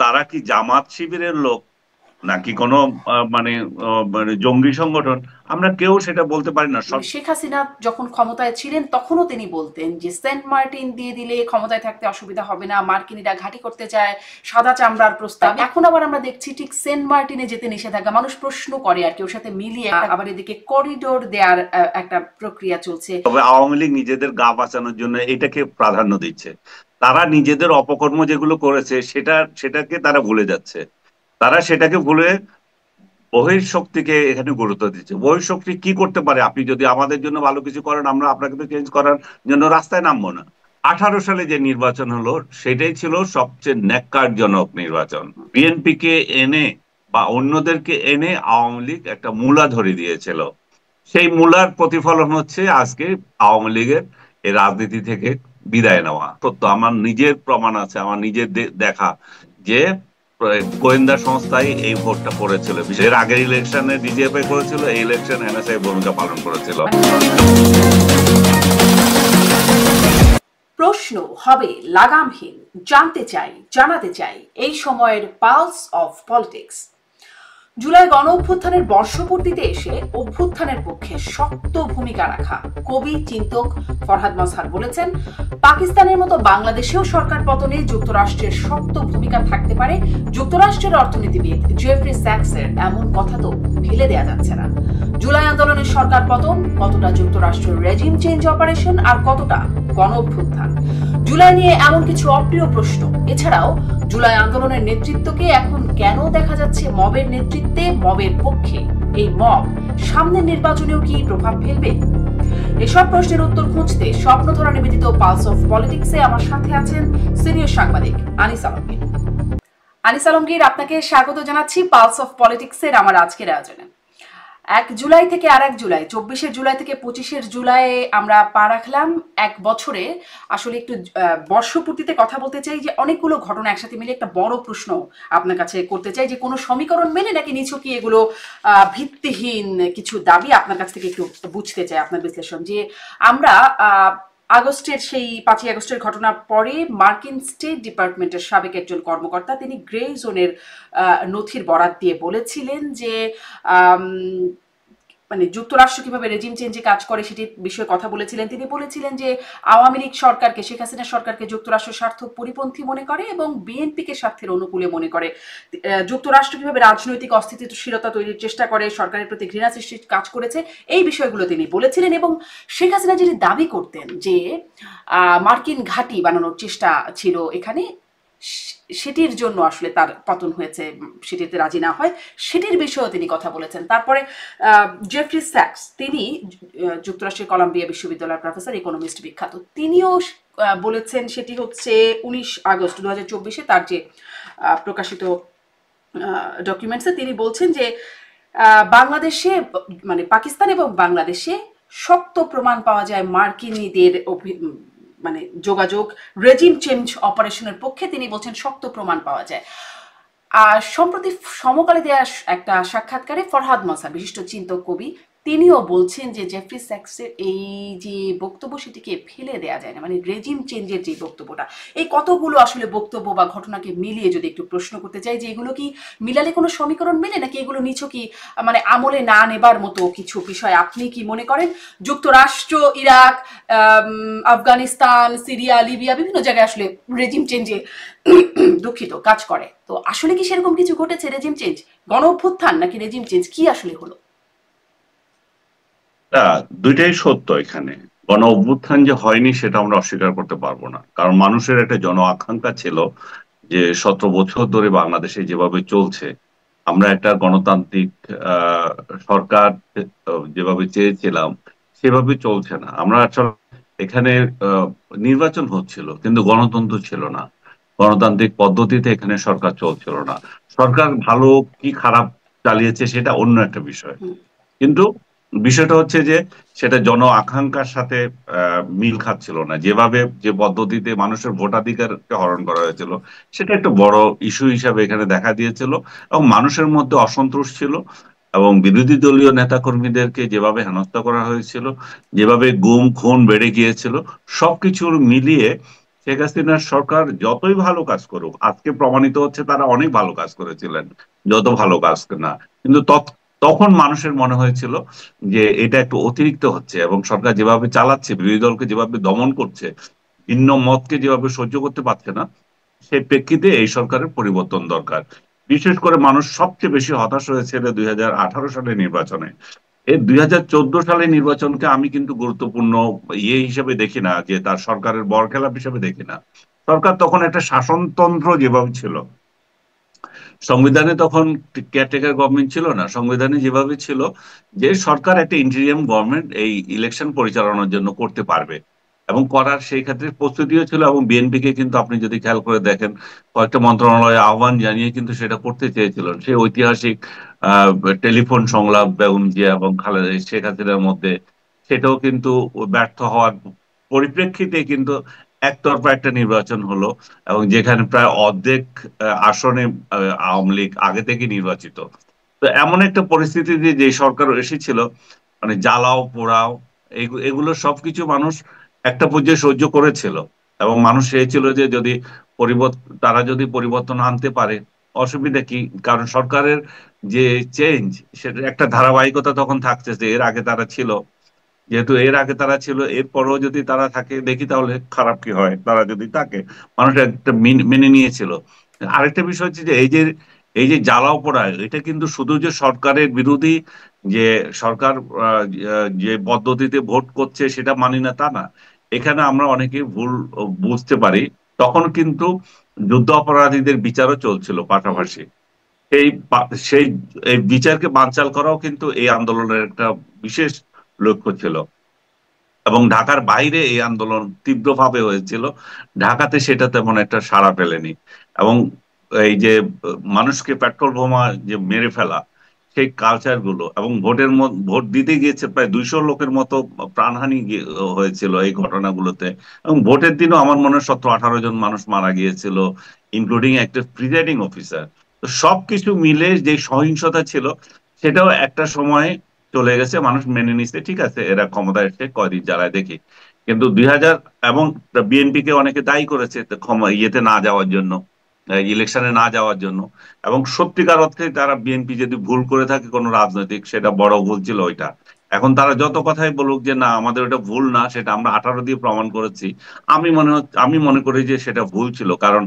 তারা কি জামাত শিবিরের লোক নাকি কোনো মানে জঙ্গি সংগঠন, আমরা কেউ সেটা বলতে পারি না। মানে শেখ হাসিনা যখন ক্ষমতায় ছিলেন তখনও তিনি বলতেন যে সেন্ট মার্টিন দিয়ে দিলে ক্ষমতায় থাকতে অসুবিধা হবে না, মার্কিনিরা ঘাঁটি করতে চায়, সাদা চামড়ার প্রস্তাব। এখন আবার আমরা দেখছি ঠিক সেন্ট মার্টিনে যেতে নিষেধাজ্ঞা। মানুষ প্রশ্ন করে আর কি ওর সাথে মিলিয়ে, আবার এদিকে করিডোর দেওয়ার একটা প্রক্রিয়া চলছে। তবে আওয়ামী লীগ নিজেদের গা বাঁচানোর জন্য এটাকে প্রাধান্য দিচ্ছে। তারা নিজেদের অপকর্ম যেগুলো করেছে সেটাকে তারা ভুলে যাচ্ছে। তারা সেটাকে ভুলে বহিঃশক্তিকে এখানে গুরুত্ব দিচ্ছে। বহিঃশক্তি কি করতে পারে? আপনি যদি আমাদের জন্য ভালো কিছু করেন, আমরা আপনাকে তো চেঞ্জ করার জন্য রাস্তায় নামবো না। 18 সালে যে নির্বাচন হলো সেটাই ছিল সবচেয়ে ন্যাক্কারজনক নির্বাচন। বিএনপি কে এনে বা অন্যদেরকে এনে আওয়ামী লীগ একটা মূলা ধরে দিয়েছিল। সেই মূলার প্রতিফলন হচ্ছে আজকে আওয়ামী লীগের এই রাজনীতি থেকে বিদায় নেওয়া। সত্য, আমার নিজের প্রমাণ আছে, আমার নিজের দেখা যে গোয়েন্দা সংস্থায় এই ভোটটা করেছিল। বিশেষ আগের ইলেকশনে ডিজিএফআই করেছিল, এই ইলেকশন এনএসআই ভূমিকা পালন করেছিল। প্রশ্ন হবে লাগামহীন, জানতে চাই, জানাতে চাই এই সময়ের পালস অফ পলিটিক্স। জুলাই গণ অভ্যুত্থানের বর্ষপূর্তিতে এসে অভ্যুত্থানের পক্ষে শক্ত ভূমিকা রাখা কবি চিন্তক ফরহাদ মজহার বলেছেন, পাকিস্তানের মতো বাংলাদেশেও সরকার পতনে যুক্তরাষ্ট্রের শক্ত ভূমিকা থাকতে পারে। যুক্তরাষ্ট্রের অর্থনীতিবিদ জেফ্রি স্যাক্সের এমন কথা তো ফেলে দেয়া যাচ্ছে না। জুলাই আন্দোলনের সরকার পতন কতটা যুক্তরাষ্ট্রের রেজিম চেঞ্জ অপারেশন আর কতটা গণ অভ্যুত্থান? জুলাই নিয়ে এমন কিছু অপ্রিয় প্রশ্ন। এছাড়াও জুলাই আন্দোলনের নেতৃত্বকে এখন কেন দেখা যাচ্ছে মবের নেতৃত্বে, মবের পক্ষে? এই মব সামনের নির্বাচনেও কি প্রভাব ফেলবে? এসব প্রশ্নের উত্তর খুঁজতে স্বপ্নধরা নিবেদিত পালস অফ পলিটিক্সে আমার সাথে আছেন সিনিয়র সাংবাদিক আনিস আলমগীর। আনিস আলমগীর, আপনাকে স্বাগত জানাচ্ছি পালস অফ পলিটিক্সের আমার আজকের আয়োজনে। 1 জুলাই থেকে আর 1 জুলাই, 24শে জুলাই থেকে 25শে জুলাই আমরা পা রাখলাম এক বছরে। আসলে একটু বর্ষপূর্তিতে কথা বলতে চাই যে অনেকগুলো ঘটনা একসাথে মিলে একটা বড় প্রশ্ন আপনার কাছে করতে চাই যে কোনো সমীকরণ মেলে নাকি নিছকই এগুলো ভিত্তিহীন কিছু দাবি? আপনার কাছ থেকে একটু বুঝতে চাই আপনার বিশ্লেষণ। যে আমরা আগস্টের সেই 5ই আগস্টের ঘটনার পরে মার্কিন স্টেট ডিপার্টমেন্টের সাবেক একজন কর্মকর্তা তিনি গ্রে জোনের নথির বরাত দিয়ে বলেছিলেন যে মানে যুক্তরাষ্ট্র কিভাবে রেজিম চেঞ্জে কাজ করে সেটির বিষয়ে কথা বলেছিলেন। তিনি বলেছিলেন যে আওয়ামী লীগ সরকারকে, শেখ হাসিনা সরকারকে যুক্তরাষ্ট্র স্বার্থ পরিপন্থী মনে করে এবং বিএনপিকে স্বার্থের অনুকূলে মনে করে। যুক্তরাষ্ট্র কিভাবে রাজনৈতিক অস্থিতিশীলতা তৈরির চেষ্টা করে, সরকারের প্রতি ঘৃণা সৃষ্টির কাজ করেছে, এই বিষয়গুলো তিনি বলেছিলেন। এবং শেখ হাসিনা যেটি দাবি করতেন যে মার্কিন ঘাঁটি বানানোর চেষ্টা ছিল এখানে, সেটির জন্য আসলে তার পতন হয়েছে, সেটিতে রাজি না হয়, সেটির বিষয়েও তিনি কথা বলেছেন। তারপরে জেফ্রি স্যাক্স, তিনি যুক্তরাষ্ট্রের কলাম্বিয়া বিশ্ববিদ্যালয়ের প্রফেসর, ইকোনমিস্ট, বিখ্যাত, তিনিও বলেছেন, সেটি হচ্ছে 19 আগস্ট 2024 তার যে প্রকাশিত ডকুমেন্টসে তিনি বলছেন যে বাংলাদেশে মানে পাকিস্তান এবং বাংলাদেশে শক্ত প্রমাণ পাওয়া যায় মার্কিনীদের মানে যোগাযোগ, রেজিম চেঞ্জ অপারেশনের পক্ষে তিনি বলছেন শক্ত প্রমাণ পাওয়া যায়। আর সম্প্রতি সমকালে দেওয়া একটা সাক্ষাৎকারে ফরহাদ মজহার, বিশিষ্ট চিন্তক কবি, তিনিও বলছেন যে জেফ্রি স্যাক্সের এই যে বক্তব্য সেটিকে ফেলে দেওয়া যায় না, মানে রেজিম চেঞ্জের যে বক্তব্যটা। এই কতগুলো আসলে বক্তব্য বা ঘটনাকে মিলিয়ে যদি একটু প্রশ্ন করতে চাই যে এগুলো কি মিলালে কোনো সমীকরণ মেলে নাকি এগুলো নিছকই মানে আমলে না নেবার মতো কিছু বিষয়? আপনি কি মনে করেন যুক্তরাষ্ট্র ইরাক, আফগানিস্তান, সিরিয়া, লিবিয়া বিভিন্ন জায়গায় আসলে রেজিম চেঞ্জে দুঃখিত কাজ করে, তো আসলে কি সেরকম কিছু ঘটেছে? রেজিম চেঞ্জ, গণ অভ্যুত্থান নাকি রেজিম চেঞ্জ, কি আসলে হলো? দুইটাই সত্য। এখানে গণ অভ্যুত্থান যে হয়নি সেটা আমরা অস্বীকার করতে পারবো না, কারণ মানুষের একটা জন আকাঙ্ক্ষা ছিল যে 17 বছর ধরে বাংলাদেশে যেভাবে চলছে, আমরা একটা গণতান্ত্রিক সরকার যেভাবে চেয়েছিলাম সেভাবে চলছে না। আমরা আসলে এখানে নির্বাচন হচ্ছিল কিন্তু গণতন্ত্র ছিল না, গণতান্ত্রিক পদ্ধতিতে এখানে সরকার চলছিল না। সরকার ভালো কি খারাপ চালিয়েছে সেটা অন্য একটা বিষয়, কিন্তু বিষয়টা হচ্ছে যে সেটা জন আকাঙ্ক্ষার সাথে মিল খাচ্ছিল না। যেভাবে যে পদ্ধতিতে মানুষের ভোটাধিকারকে হরণ করা হয়েছিল সেটা একটা বড় ইস্যু হিসাবে এখানে দেখা দিয়েছিল, এবং মানুষের মধ্যে অসন্তোষ ছিল। এবং বিরোধী দলীয় নেতাকর্মীদেরকে যেভাবে হেনস্থা করা হয়েছিল, যেভাবে গুম খুন বেড়ে গিয়েছিল, সবকিছুর মিলিয়ে শেখ হাসিনার সরকার যতই ভালো কাজ করুক, আজকে প্রমাণিত হচ্ছে তারা অনেক ভালো কাজ করেছিলেন, যত ভালো কাজ না, কিন্তু তখন মানুষের মনে হয়েছিল যে এটা একটু অতিরিক্ত হচ্ছে, এবং সরকার যেভাবে চালাচ্ছে, বিরোধী দলকে যেভাবে দমন করছে, ভিন্ন মতকে যেভাবে সহ্য করতে পারছে না, সেই প্রেক্ষিতে এই সরকারের পরিবর্তন দরকার। বিশেষ করে মানুষ সবচেয়ে বেশি হতাশ হয়েছিল 2018 সালের নির্বাচনে। এই 2014 সালের নির্বাচনকে আমি কিন্তু গুরুত্বপূর্ণ হিসেবে দেখি না, যে তার সরকারের বরখেলাপ হিসেবে দেখি না। সরকার তখন একটা শাসনতন্ত্র যেভাবে ছিল, সংবিধানে তখন কেয়ারটেকার গভর্নমেন্ট ছিল না, সংবিধানে যেভাবে ছিল যে সরকার একটা ইন্টেরিয়াম গভর্নমেন্ট এই ইলেকশন পরিচালনার জন্য করতে পারবে, এবং করার সেই ক্ষেত্রে প্রস্তুতিও ছিল। এবং বিএনপি কে কিন্তু আপনি যদি খেয়াল করে দেখেন, কয়েকটা মন্ত্রণালয়ে আহ্বান জানিয়ে কিন্তু সেটা করতে চেয়েছিল। সেই ঐতিহাসিক আহ টেলিফোন সংলাপ বেগম জিয়া এবং খালেদা শেখ হাসিনার মধ্যে, সেটাও কিন্তু ব্যর্থ হওয়ার পরিপ্রেক্ষিতে কিন্তু একতরফা একটা নির্বাচন হলো, এবং যেখানে প্রায় অর্ধেক আসনে আওয়ামী লীগ আগে থেকে নির্বাচিত। তো এমন একটা পরিস্থিতিতে যে সরকার এসেছিল, মানে জ্বালাও পোড়াও এগুলো সবকিছু মানুষ একটা পর্যায়ে সহ্য করেছিল, এবং মানুষ চেয়েছিল যে যদি তারা যদি পরিবর্তন আনতে পারে, অসুবিধা কি? কারণ সরকারের যে চেঞ্জ, সেটা একটা ধারাবাহিকতা তখন থাকছে, যে এর আগে তারা ছিল, যেহেতু এর আগে তারা ছিল, এরপরও যদি তারা থাকে দেখি তাহলে খারাপ কি হয়, তারা যদি থাকে। মানুষ একটা মেনে নিয়েছিল। আরেকটা বিষয় হচ্ছে যে এই যে জ্বালাও পোড়া, এটা কিন্তু শুধু যে সরকারের বিরোধী, যে সরকার যে পদ্ধতিতে ভোট করছে সেটা মানি না তা না। এখানে আমরা অনেকেই ভুল বুঝতে পারি, তখন কিন্তু যুদ্ধ অপরাধীদের বিচারও চলছিল হুম। পাশাপাশি। সেই এই বিচারকে বানচাল করাও কিন্তু এই আন্দোলনের একটা বিশেষ লক্ষ্য ছিল। এবং ঢাকার বাইরে এই আন্দোলন তীব্রভাবে হয়েছিল, ঢাকাতে সেটা তেমন একটা সাড়া ফেলেনি। এবং এই যে মানুষকে পেট্রোল বোমা যে মেরে ফেলা, সেই কালচার গুলো, এবং ভোট দিতে গিয়েছে প্রায় 200 লোকের মতো প্রাণহানি হয়েছিল এই ঘটনাগুলোতে। এবং ভোটের দিনও আমার মনে হয় 17-18 জন মানুষ মারা গিয়েছিল, ইনক্লুডিং একটা প্রিজাইডিং অফিসার। তো সবকিছু মিলে যে সহিংসতা ছিল, সেটাও একটা সময় চলে গেছে, মানুষ মেনে নিচ্ছে, ঠিক আছে এরা ক্ষমতায় এসে কয়দিন চালায় দেখি। কিন্তু 2000, এবং বিএনপি কে অনেকে দায়ী করেছে ইয়েতে না যাওয়ার জন্য, ইলেকশনে না যাওয়ার জন্য। এবং সত্যিকার অর্থে তারা, বিএনপি যদি ভুল করে থাকে কোনো রাজনৈতিক, সেটা বড় ভুল ছিল ওইটা। এখন তারা যত কথাই বলুক যে না আমাদের ওটা ভুল না, সেটা আমরা 18 দিয়ে প্রমাণ করেছি, আমি মনে করি যে সেটা ভুল ছিল। কারণ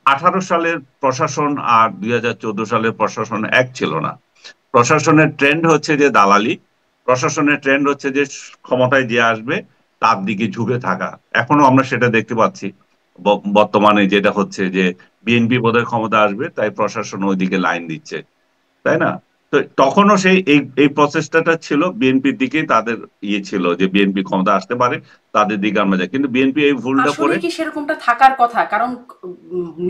18 সালের প্রশাসন আর 2014 সালের প্রশাসন এক ছিল না। প্রশাসনের ট্রেন্ড হচ্ছে যে দালালি, প্রশাসনের ট্রেন্ড হচ্ছে যে ক্ষমতায় যে আসবে তার দিকে ঝুঁকে থাকা। এখনো আমরা সেটা দেখতে পাচ্ছি। বর্তমানে যেটা হচ্ছে যে বিএনপি বোধহয় ক্ষমতা আসবে, তাই প্রশাসন ওইদিকে লাইন দিচ্ছে, তাই না? তো তখনও সেই এই প্রচেষ্টাটা ছিল, বিএনপির দিকে তাদের ছিল যে বিএনপি ক্ষমতা আসতে পারে, তাদের দিকে আমরা যাই। কিন্তু বিএনপি এই ভুলটা আসলে করে। কি সেরকমটা থাকার কথা? কারণ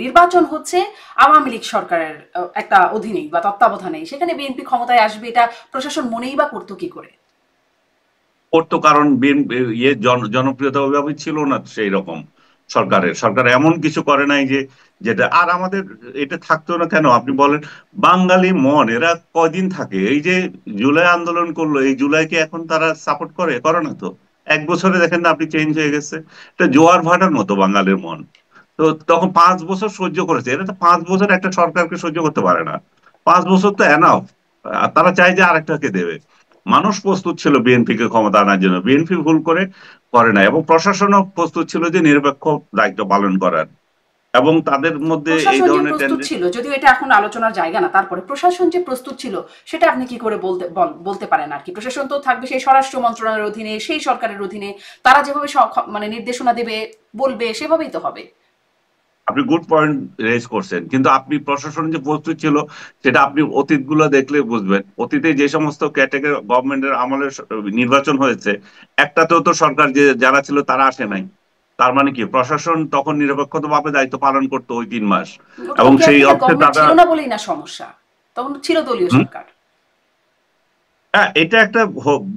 নির্বাচন হচ্ছে আওয়ামী লীগ সরকারের একটা অধীনেই বা তত্ত্বাবধানেই, সেখানে বিএনপি ক্ষমতায় আসবে এটা প্রশাসন মনেই বা করতো কি করে? করতো, কারণ বিএনপি জনপ্রিয়তা ওইভাবে ছিল না সেই রকম। সরকার এমন কিছু করে নাই যে, যেটা আর আমাদের এটা থাকতো না কেন আপনি বলেন। বাঙালি মন, এরা কয়দিন থাকে? এই যে জুলাই আন্দোলন করলো, এই জুলাইকে এখন তারা সাপোর্ট করে না তো। 1 বছরে দেখেন না আপনি, চেঞ্জ হয়ে গেছে। এটা জোয়ার ভাটার মতো বাঙালির মন। তো তখন 5 বছর সহ্য করেছে, এরা তো 5 বছর একটা সরকারকে সহ্য করতে পারে না। 5 বছর তো এনাফ। তারা চায় যে আরেকটাকে দেবে। মানুষ প্রস্তুত ছিল বিএনপি কে ক্ষমতা আনার জন্য, বিএনপি ভুল করে না, এবং প্রশাসনও প্রস্তুত ছিল যে নিরপেক্ষ দায়িত্ব পালন করার। এবং তাদের মধ্যে এই প্রশাসন যে ধরনের প্রস্তুত টেন্ডেন্সি। ছিল, যদিও এটা এখন আলোচনার জায়গা না, তারপরে প্রশাসন যে প্রস্তুত ছিল সেটা আপনি কি করে বলতে পারেন আর কি? প্রশাসন তো থাকবে সেই স্বরাষ্ট্র মন্ত্রণালয়ের অধীনে, সেই সরকারের অধীনে, তারা যেভাবে মানে নির্দেশনা দেবে, বলবে, সেভাবেই তো হবে। আপনি গুড পয়েন্ট রেজ করছেন, কিন্তু আপনি প্রশাসন যে প্রস্তুত ছিল, সেটা আপনি অতীত গুলো দেখলে বুঝবেন। অতীতে যে সমস্ত ক্যাটাগরি গভর্নমেন্টের আমলে নির্বাচন হয়েছে, একটাতেও তো সরকার যে যারা ছিল তারা আসে হুম। নাই। তার মানে কি প্রশাসন তখন নিরপেক্ষভাবে দায়িত্ব পালন করতো ওই 3 মাস। তখন এবং সেই কেয়ারটেকার অর্থে গভর্নমেন্ট তারা, ছিল না বলেই না সমস্যা, তখন ছিল দলীয় হুম, সরকার। হ্যাঁ এটা একটা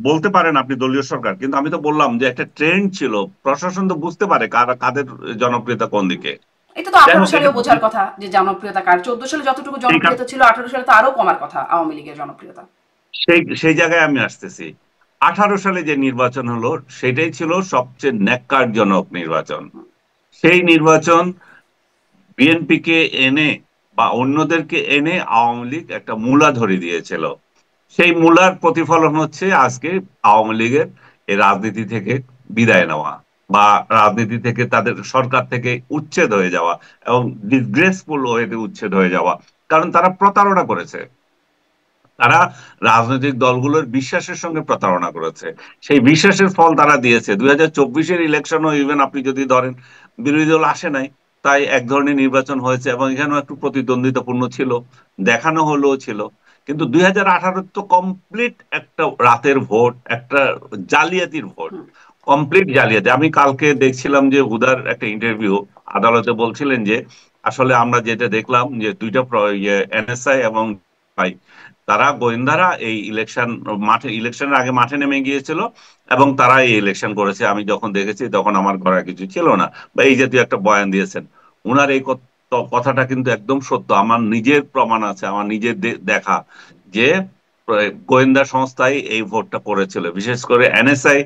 বলতে পারেন আপনি দলীয় সরকার, কিন্তু আমি তো বললাম যে একটা ট্রেন্ড ছিল। প্রশাসন তো বুঝতে পারে কাদের জনপ্রিয়তা কোন দিকে। এটা তো যাই 18 হোক, এটা সালেও বোঝার কথা যে জনপ্রিয়তা কার। 14 সালে যতটুকু সেই জনপ্রিয়তা ছিল, 18 সালে তো আরো কমার কথা আওয়ামী লীগের জনপ্রিয়তা। সেই সেই জায়গায় আমি আসতেছি। 18 সালে যে নির্বাচন হলো, সেটাই ছিল সবচেয়ে ন্যাক্কারজনক নির্বাচন। সেই নির্বাচন বিএনপিকে এনে বা অন্যদেরকে এনে আওয়ামী লীগ একটা মূলা ধরে দিয়েছিল। সেই মূলার প্রতিফলন হচ্ছে আজকে আওয়ামী লীগের এই রাজনীতি থেকে বিদায় নেওয়া বা রাজনীতি থেকে তাদের সরকার থেকে উচ্ছেদ হয়ে যাওয়া এবং ডিসগ্রেসফুল ওয়েতে উচ্ছেদ হয়ে যাওয়া। কারণ তারা প্রতারণা করেছে, তারা রাজনৈতিক দলগুলোর বিশ্বাসের সঙ্গে প্রতারণা করেছে। সেই বিশ্বাসের ফল তারা দিয়েছে। 2024-এর ইলেকশনও ইভেন আপনি যদি ধরেন বিরোধী দল আসে নাই, তাই এক ধরনের নির্বাচন হয়েছে এবং এখানেও একটু প্রতিদ্বন্দ্বিতাপূর্ণ ছিল, দেখানো হলেও ছিল। কিন্তু 2018 তো কমপ্লিট একটা রাতের ভোট, একটা জালিয়াতির ভোট, হুম। কমপ্লিট জালিয়াতি। আমি কালকে দেখছিলাম যে হুদার একটা ইন্টারভিউ, আদালতে বলছিলেন যে আসলে আমরা যেটা দেখলাম যে দুইটা এনএসআই এবং তারা গোয়েন্দারা এই ইলেকশনের আগে মাঠে নেমে গিয়েছিল এবং তারা এই ইলেকশন করেছে। আমি যখন দেখেছি তখন আমার ঘরে কিছু ছিল না, বা এই জাতীয় একটা বয়ান দিয়েছেন। উনার এই কথাটা কিন্তু একদম সত্য। আমার নিজের প্রমাণ আছে, আমার নিজের দেখা, যে গোয়েন্দা সংস্থায় এই ভোটটা করেছিল। বিশেষ করে এনএসআই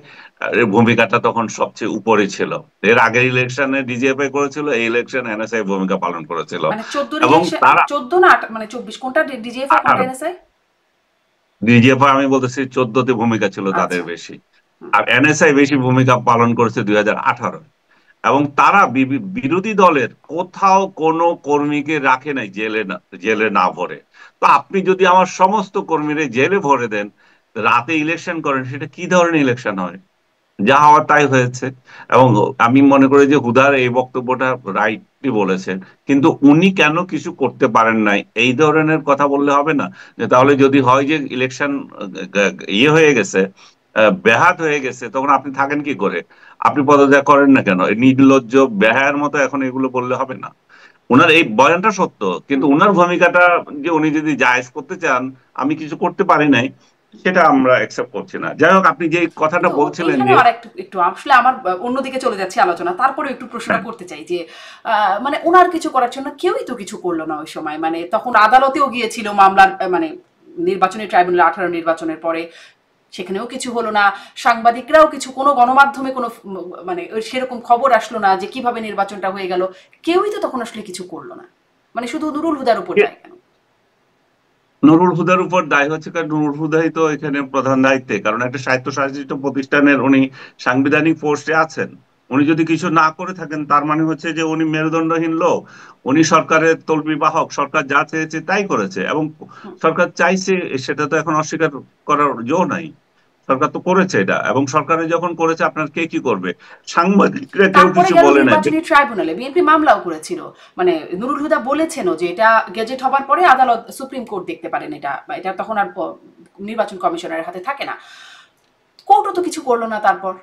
এর ভূমিকাটা তখন সবচেয়ে উপরে ছিল। এর আগের ইলেকশনে ডিজিএফআই করেছিল, এই ইলেকশন এনএসআই ভূমিকা পালন করেছিল। মানে 14 এবং ইলেকশন, তারা 14 না মানে 24, কোনটা ডিজিএফআই কোনটা 18, এনএসআই? ডিজিএফআই আমি বলতেছি 14তে ভূমিকা ছিল তাদের আচ্ছা। বেশি। হুম। আর এনএসআই বেশি ভূমিকা পালন করেছে 2018। এবং তারা বিরোধী দলের কোথাও কোনো কর্মীকে রাখে নাই জেলে না ভরে। তো আপনি যদি আমার সমস্ত কর্মীরা জেলে ভরে দেন, রাতে ইলেকশন করেন, সেটা কি ধরনের ইলেকশন হয়? যা হওয়ার তাই হয়েছে। এবং আমি মনে করি যে হুদার এই বক্তব্যটা রাইটলি বলেছেন, কিন্তু উনি কেন কিছু করতে পারেন নাই এই ধরনের কথা বললে হবে না। যে তাহলে যদি হয় যে ইলেকশন ইয়ে হয়ে গেছে, ব্যাহাত হয়ে গেছে, তখন আপনি থাকেন কি করে? আপনি পদত্যাগ করেন না কেন? এই নির্লজ্জ বেহায়ার মতো এখন এগুলো বললে হবে না। উনার এই বয়ানটা সত্য, কিন্তু হুম। উনার ভূমিকাটা, যে উনি যদি জায়েজ করতে চান আমি কিছু করতে পারি নাই, সেটা আমরা একসেপ্ট করছি না। যাই হোক, আপনি যে কথাটা কিন্তু বলছিলেন এইখানে যে আর একটু একটু আসলে আমার অন্যদিকে চলে যাচ্ছে আলোচনা, তারপরে একটু প্রশ্নটা হ্যাঁ, করতে চাই যে মানে ওনার কিছু করার জন্য কেউই তো কিছু করলো না ওই সময়। মানে তখন আদালতেও গিয়েছিল মামলার মানে নির্বাচনী ট্রাইব্যুনাল 18 নির্বাচনের পরে, সেখানেও কিছু হলো না। সাংবাদিকরাও কিছু, কোনো গণমাধ্যমে কোনো মানে সেরকম খবর আসলো না যে কিভাবে নির্বাচনটা হয়ে গেল। কেউই তো তখন আসলে কিছু করলো না। মানে শুধু নুরুল হুদার উপর দায় কেন? নুরুল হুদার উপর দায় হচ্ছে, কারণ নুরুল হুদাই তো এখানে প্রধান দায়িত্বে, কারণ একটা স্বায়ত্তশাসিত প্রতিষ্ঠানের উনি সাংবিধানিক পোস্টে আছেন। উনি যদি কিছু না করে থাকেন, তার মানে হচ্ছে যে উনি মেরুদণ্ডহীন লোক। উনি সরকারের তলবি বাহক, সরকার যা চেয়েছে তাই করেছে, এবং হুম। সরকার চাইছে, সেটা তো এখন অস্বীকার করার জো নাই। সরকার তো করেছে এটা, এবং সরকারে যখন করেছে আপনার কে কি করবে? সাংবাদিকরা কেউ তারপরে কিছু গেল বলে নাই। নির্বাচনী ট্রাইব্যুনালে, বিএনপি মামলাও করেছিল। মানে নুরুল হুদা বলেছেনও যে এটা গেজেট হবার পরে আদালত, সুপ্রিম কোর্ট দেখতে পারেন এটা, বা এটা তখন আর নির্বাচন কমিশনারের হাতে থাকে না। কোর্টও তো কিছু করলো না তারপর।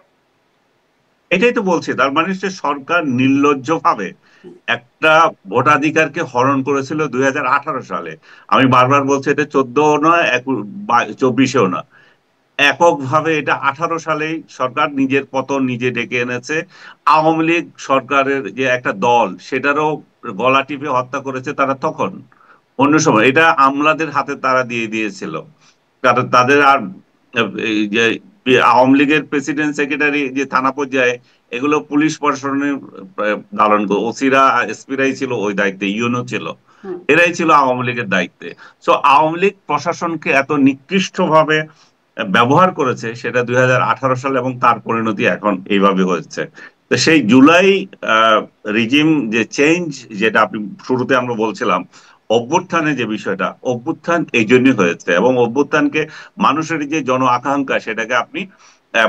এটাই তো বলছি, তার মানে হচ্ছে সরকার নির্লজ্জ ভাবে একটা ভোটাধিকারকে হরণ করেছিল 2018 সালে। আমি বারবার বলছি, এটা 14 নয়, 24-এও না, এককভাবে এটা 18 সালেই সরকার নিজের পতন নিজে ডেকে এনেছে। আওয়ামী লীগ সরকারের যে একটা দল, সেটারও গলা টিপে হত্যা করেছে তারা তখন। অন্য সময় এটা আমলাদের হাতে তারা দিয়ে দিয়েছিল, কারণ তাদের আর এই যে আওয়ামী লীগের প্রেসিডেন্ট সেক্রেটারি যে থানা পর্যায়ে, এগুলো পুলিশ প্রশাসনের লালন ওসিরা এসপিরাই ছিল ওই দায়িত্বে, ইউনো ছিল, হুম। এরাই ছিল আওয়ামী লীগের দায়িত্বে। সো আওয়ামী লীগ প্রশাসনকে এত নিকৃষ্ট ভাবে ব্যবহার করেছে, সেটা 2018 সালে, এবং তার পরিণতি এখন এইভাবে হয়েছে। তো সেই জুলাই রিজিম যে চেঞ্জ, যেটা আপনি শুরুতে আমরা বলছিলাম, অভ্যুত্থানের যে বিষয়টা, অভ্যুত্থান এই জন্যই হয়েছে, এবং অভ্যুত্থানকে মানুষের যে জন আকাঙ্ক্ষা, সেটাকে আপনি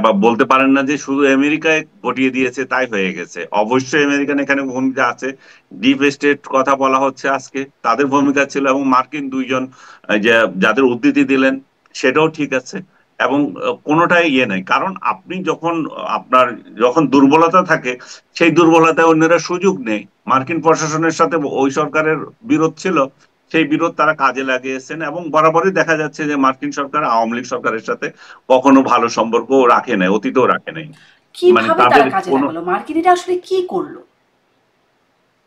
বা বলতে পারেন না যে শুধু আমেরিকায় ঘটিয়ে দিয়েছে তাই হয়ে গেছে। অবশ্যই আমেরিকান এখানে ভূমিকা আছে। ডিপ স্টেট কথা বলা হচ্ছে আজকে, তাদের ভূমিকা ছিল, এবং মার্কিন দুইজন যে যাদের উদ্ধৃতি দিলেন, সেটাও ঠিক আছে। এবং কোনোটাই ইয়ে নাই, কারণ আপনি যখন আপনার যখন দুর্বলতা থাকে, সেই দুর্বলতায় অন্যরা সুযোগ নেই। মার্কিন প্রশাসনের সাথে ওই সরকারের বিরোধ ছিল, সেই বিরোধ তারা কাজে লাগিয়েছেন, এবং বরাবরই দেখা যাচ্ছে যে মার্কিন সরকার আওয়ামী লীগ সরকারের সাথে কখনো ভালো সম্পর্ক রাখে নাই, অতীতেও রাখে নাই। মানে কিভাবে তাদের তারা কাজে কোনো, লাগালো, মার্কিনিরা আসলে কি করলো?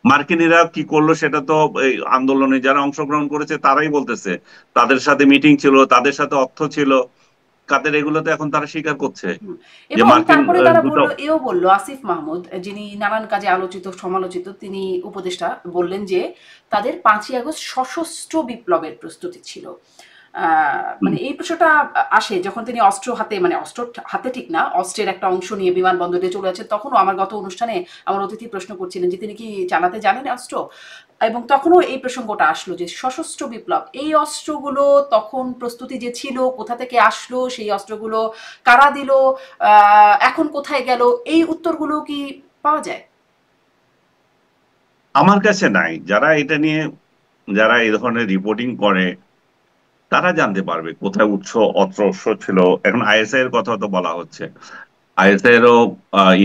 মার্কিনীরা কি করলো সেটা তো এই আন্দোলনে যারা অংশগ্রহণ করেছে তারাই বলতেছে। তাদের সাথে মিটিং ছিল, তাদের সাথে অর্থ ছিল, কাদের এগুলো তো এখন তারা স্বীকার করছে হুম। যে এবং মার্কিন তারপরে তারা দূত। বলল, এও বলল, আসিফ মাহমুদ যিনি নানান কাজে আলোচিত সমালোচিত, তিনি উপদেষ্টা বললেন যে তাদের 5ই আগস্ট সশস্ত্র বিপ্লবের প্রস্তুতি ছিল। মানে এই প্রশ্নটা আসে যখন তিনি অস্ত্র হাতে, মানে অস্ত্র হাতে ঠিক না, অস্ত্রের একটা অংশ নিয়ে বিমানবন্দরে চলে যাচ্ছে। তখনও আমার গত অনুষ্ঠানে আমার অতিথি প্রশ্ন করছিলেন যে তিনি কি চালাতে জানেন অস্ত্র, এবং তখনও এই প্রসঙ্গটা আসলো যে সশস্ত্র বিপ্লব, এই অস্ত্রগুলো তখন প্রস্তুতি যে ছিল, কোথা থেকে আসলো সেই অস্ত্রগুলো, কারা দিল, এখন কোথায় গেল, এই উত্তরগুলো কি পাওয়া যায়? আমার কাছে নাই। যারা এটা নিয়ে, যারা এই ধরনের রিপোর্টিং করে, তারা জানতে পারবে কোথায় উৎস ছিল। এখন আইএসআই এর কথা তো বলা হচ্ছে, আইএসআই এরও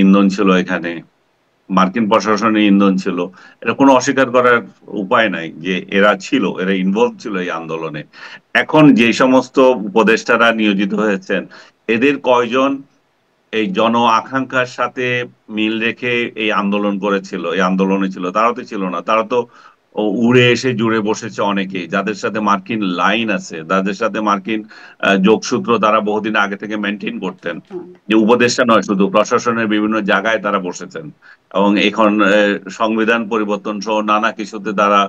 ইন্ধন ছিল এখানে, মার্কিন প্রশাসনের ইন্ধন ছিল। এটা কোনো অস্বীকার করার উপায় নাই যে এরা ছিল, এরা ইনভলভ ছিল এই আন্দোলনে। এখন যে সমস্ত উপদেষ্টারা নিয়োজিত হয়েছেন, এদের কয়জন এই জন আকাঙ্ক্ষার সাথে মিল রেখে এই আন্দোলন করেছিল, এই আন্দোলনে ছিল? তারা তো ছিল না। তারা তো উড়ে এসে জুড়ে বসেছে অনেকেই, যাদের সাথে মার্কিন লাইন আছে, যাদের সাথে মার্কিন যোগসূত্র তারা বহুদিন আগে থেকে মেনটেন করতেন। হুম। যে উপদেষ্টা নয়, শুধু প্রশাসনের বিভিন্ন জায়গায় তারা বসেছেন, এবং এখন সংবিধান পরিবর্তন সহ নানা কিছুতে তারা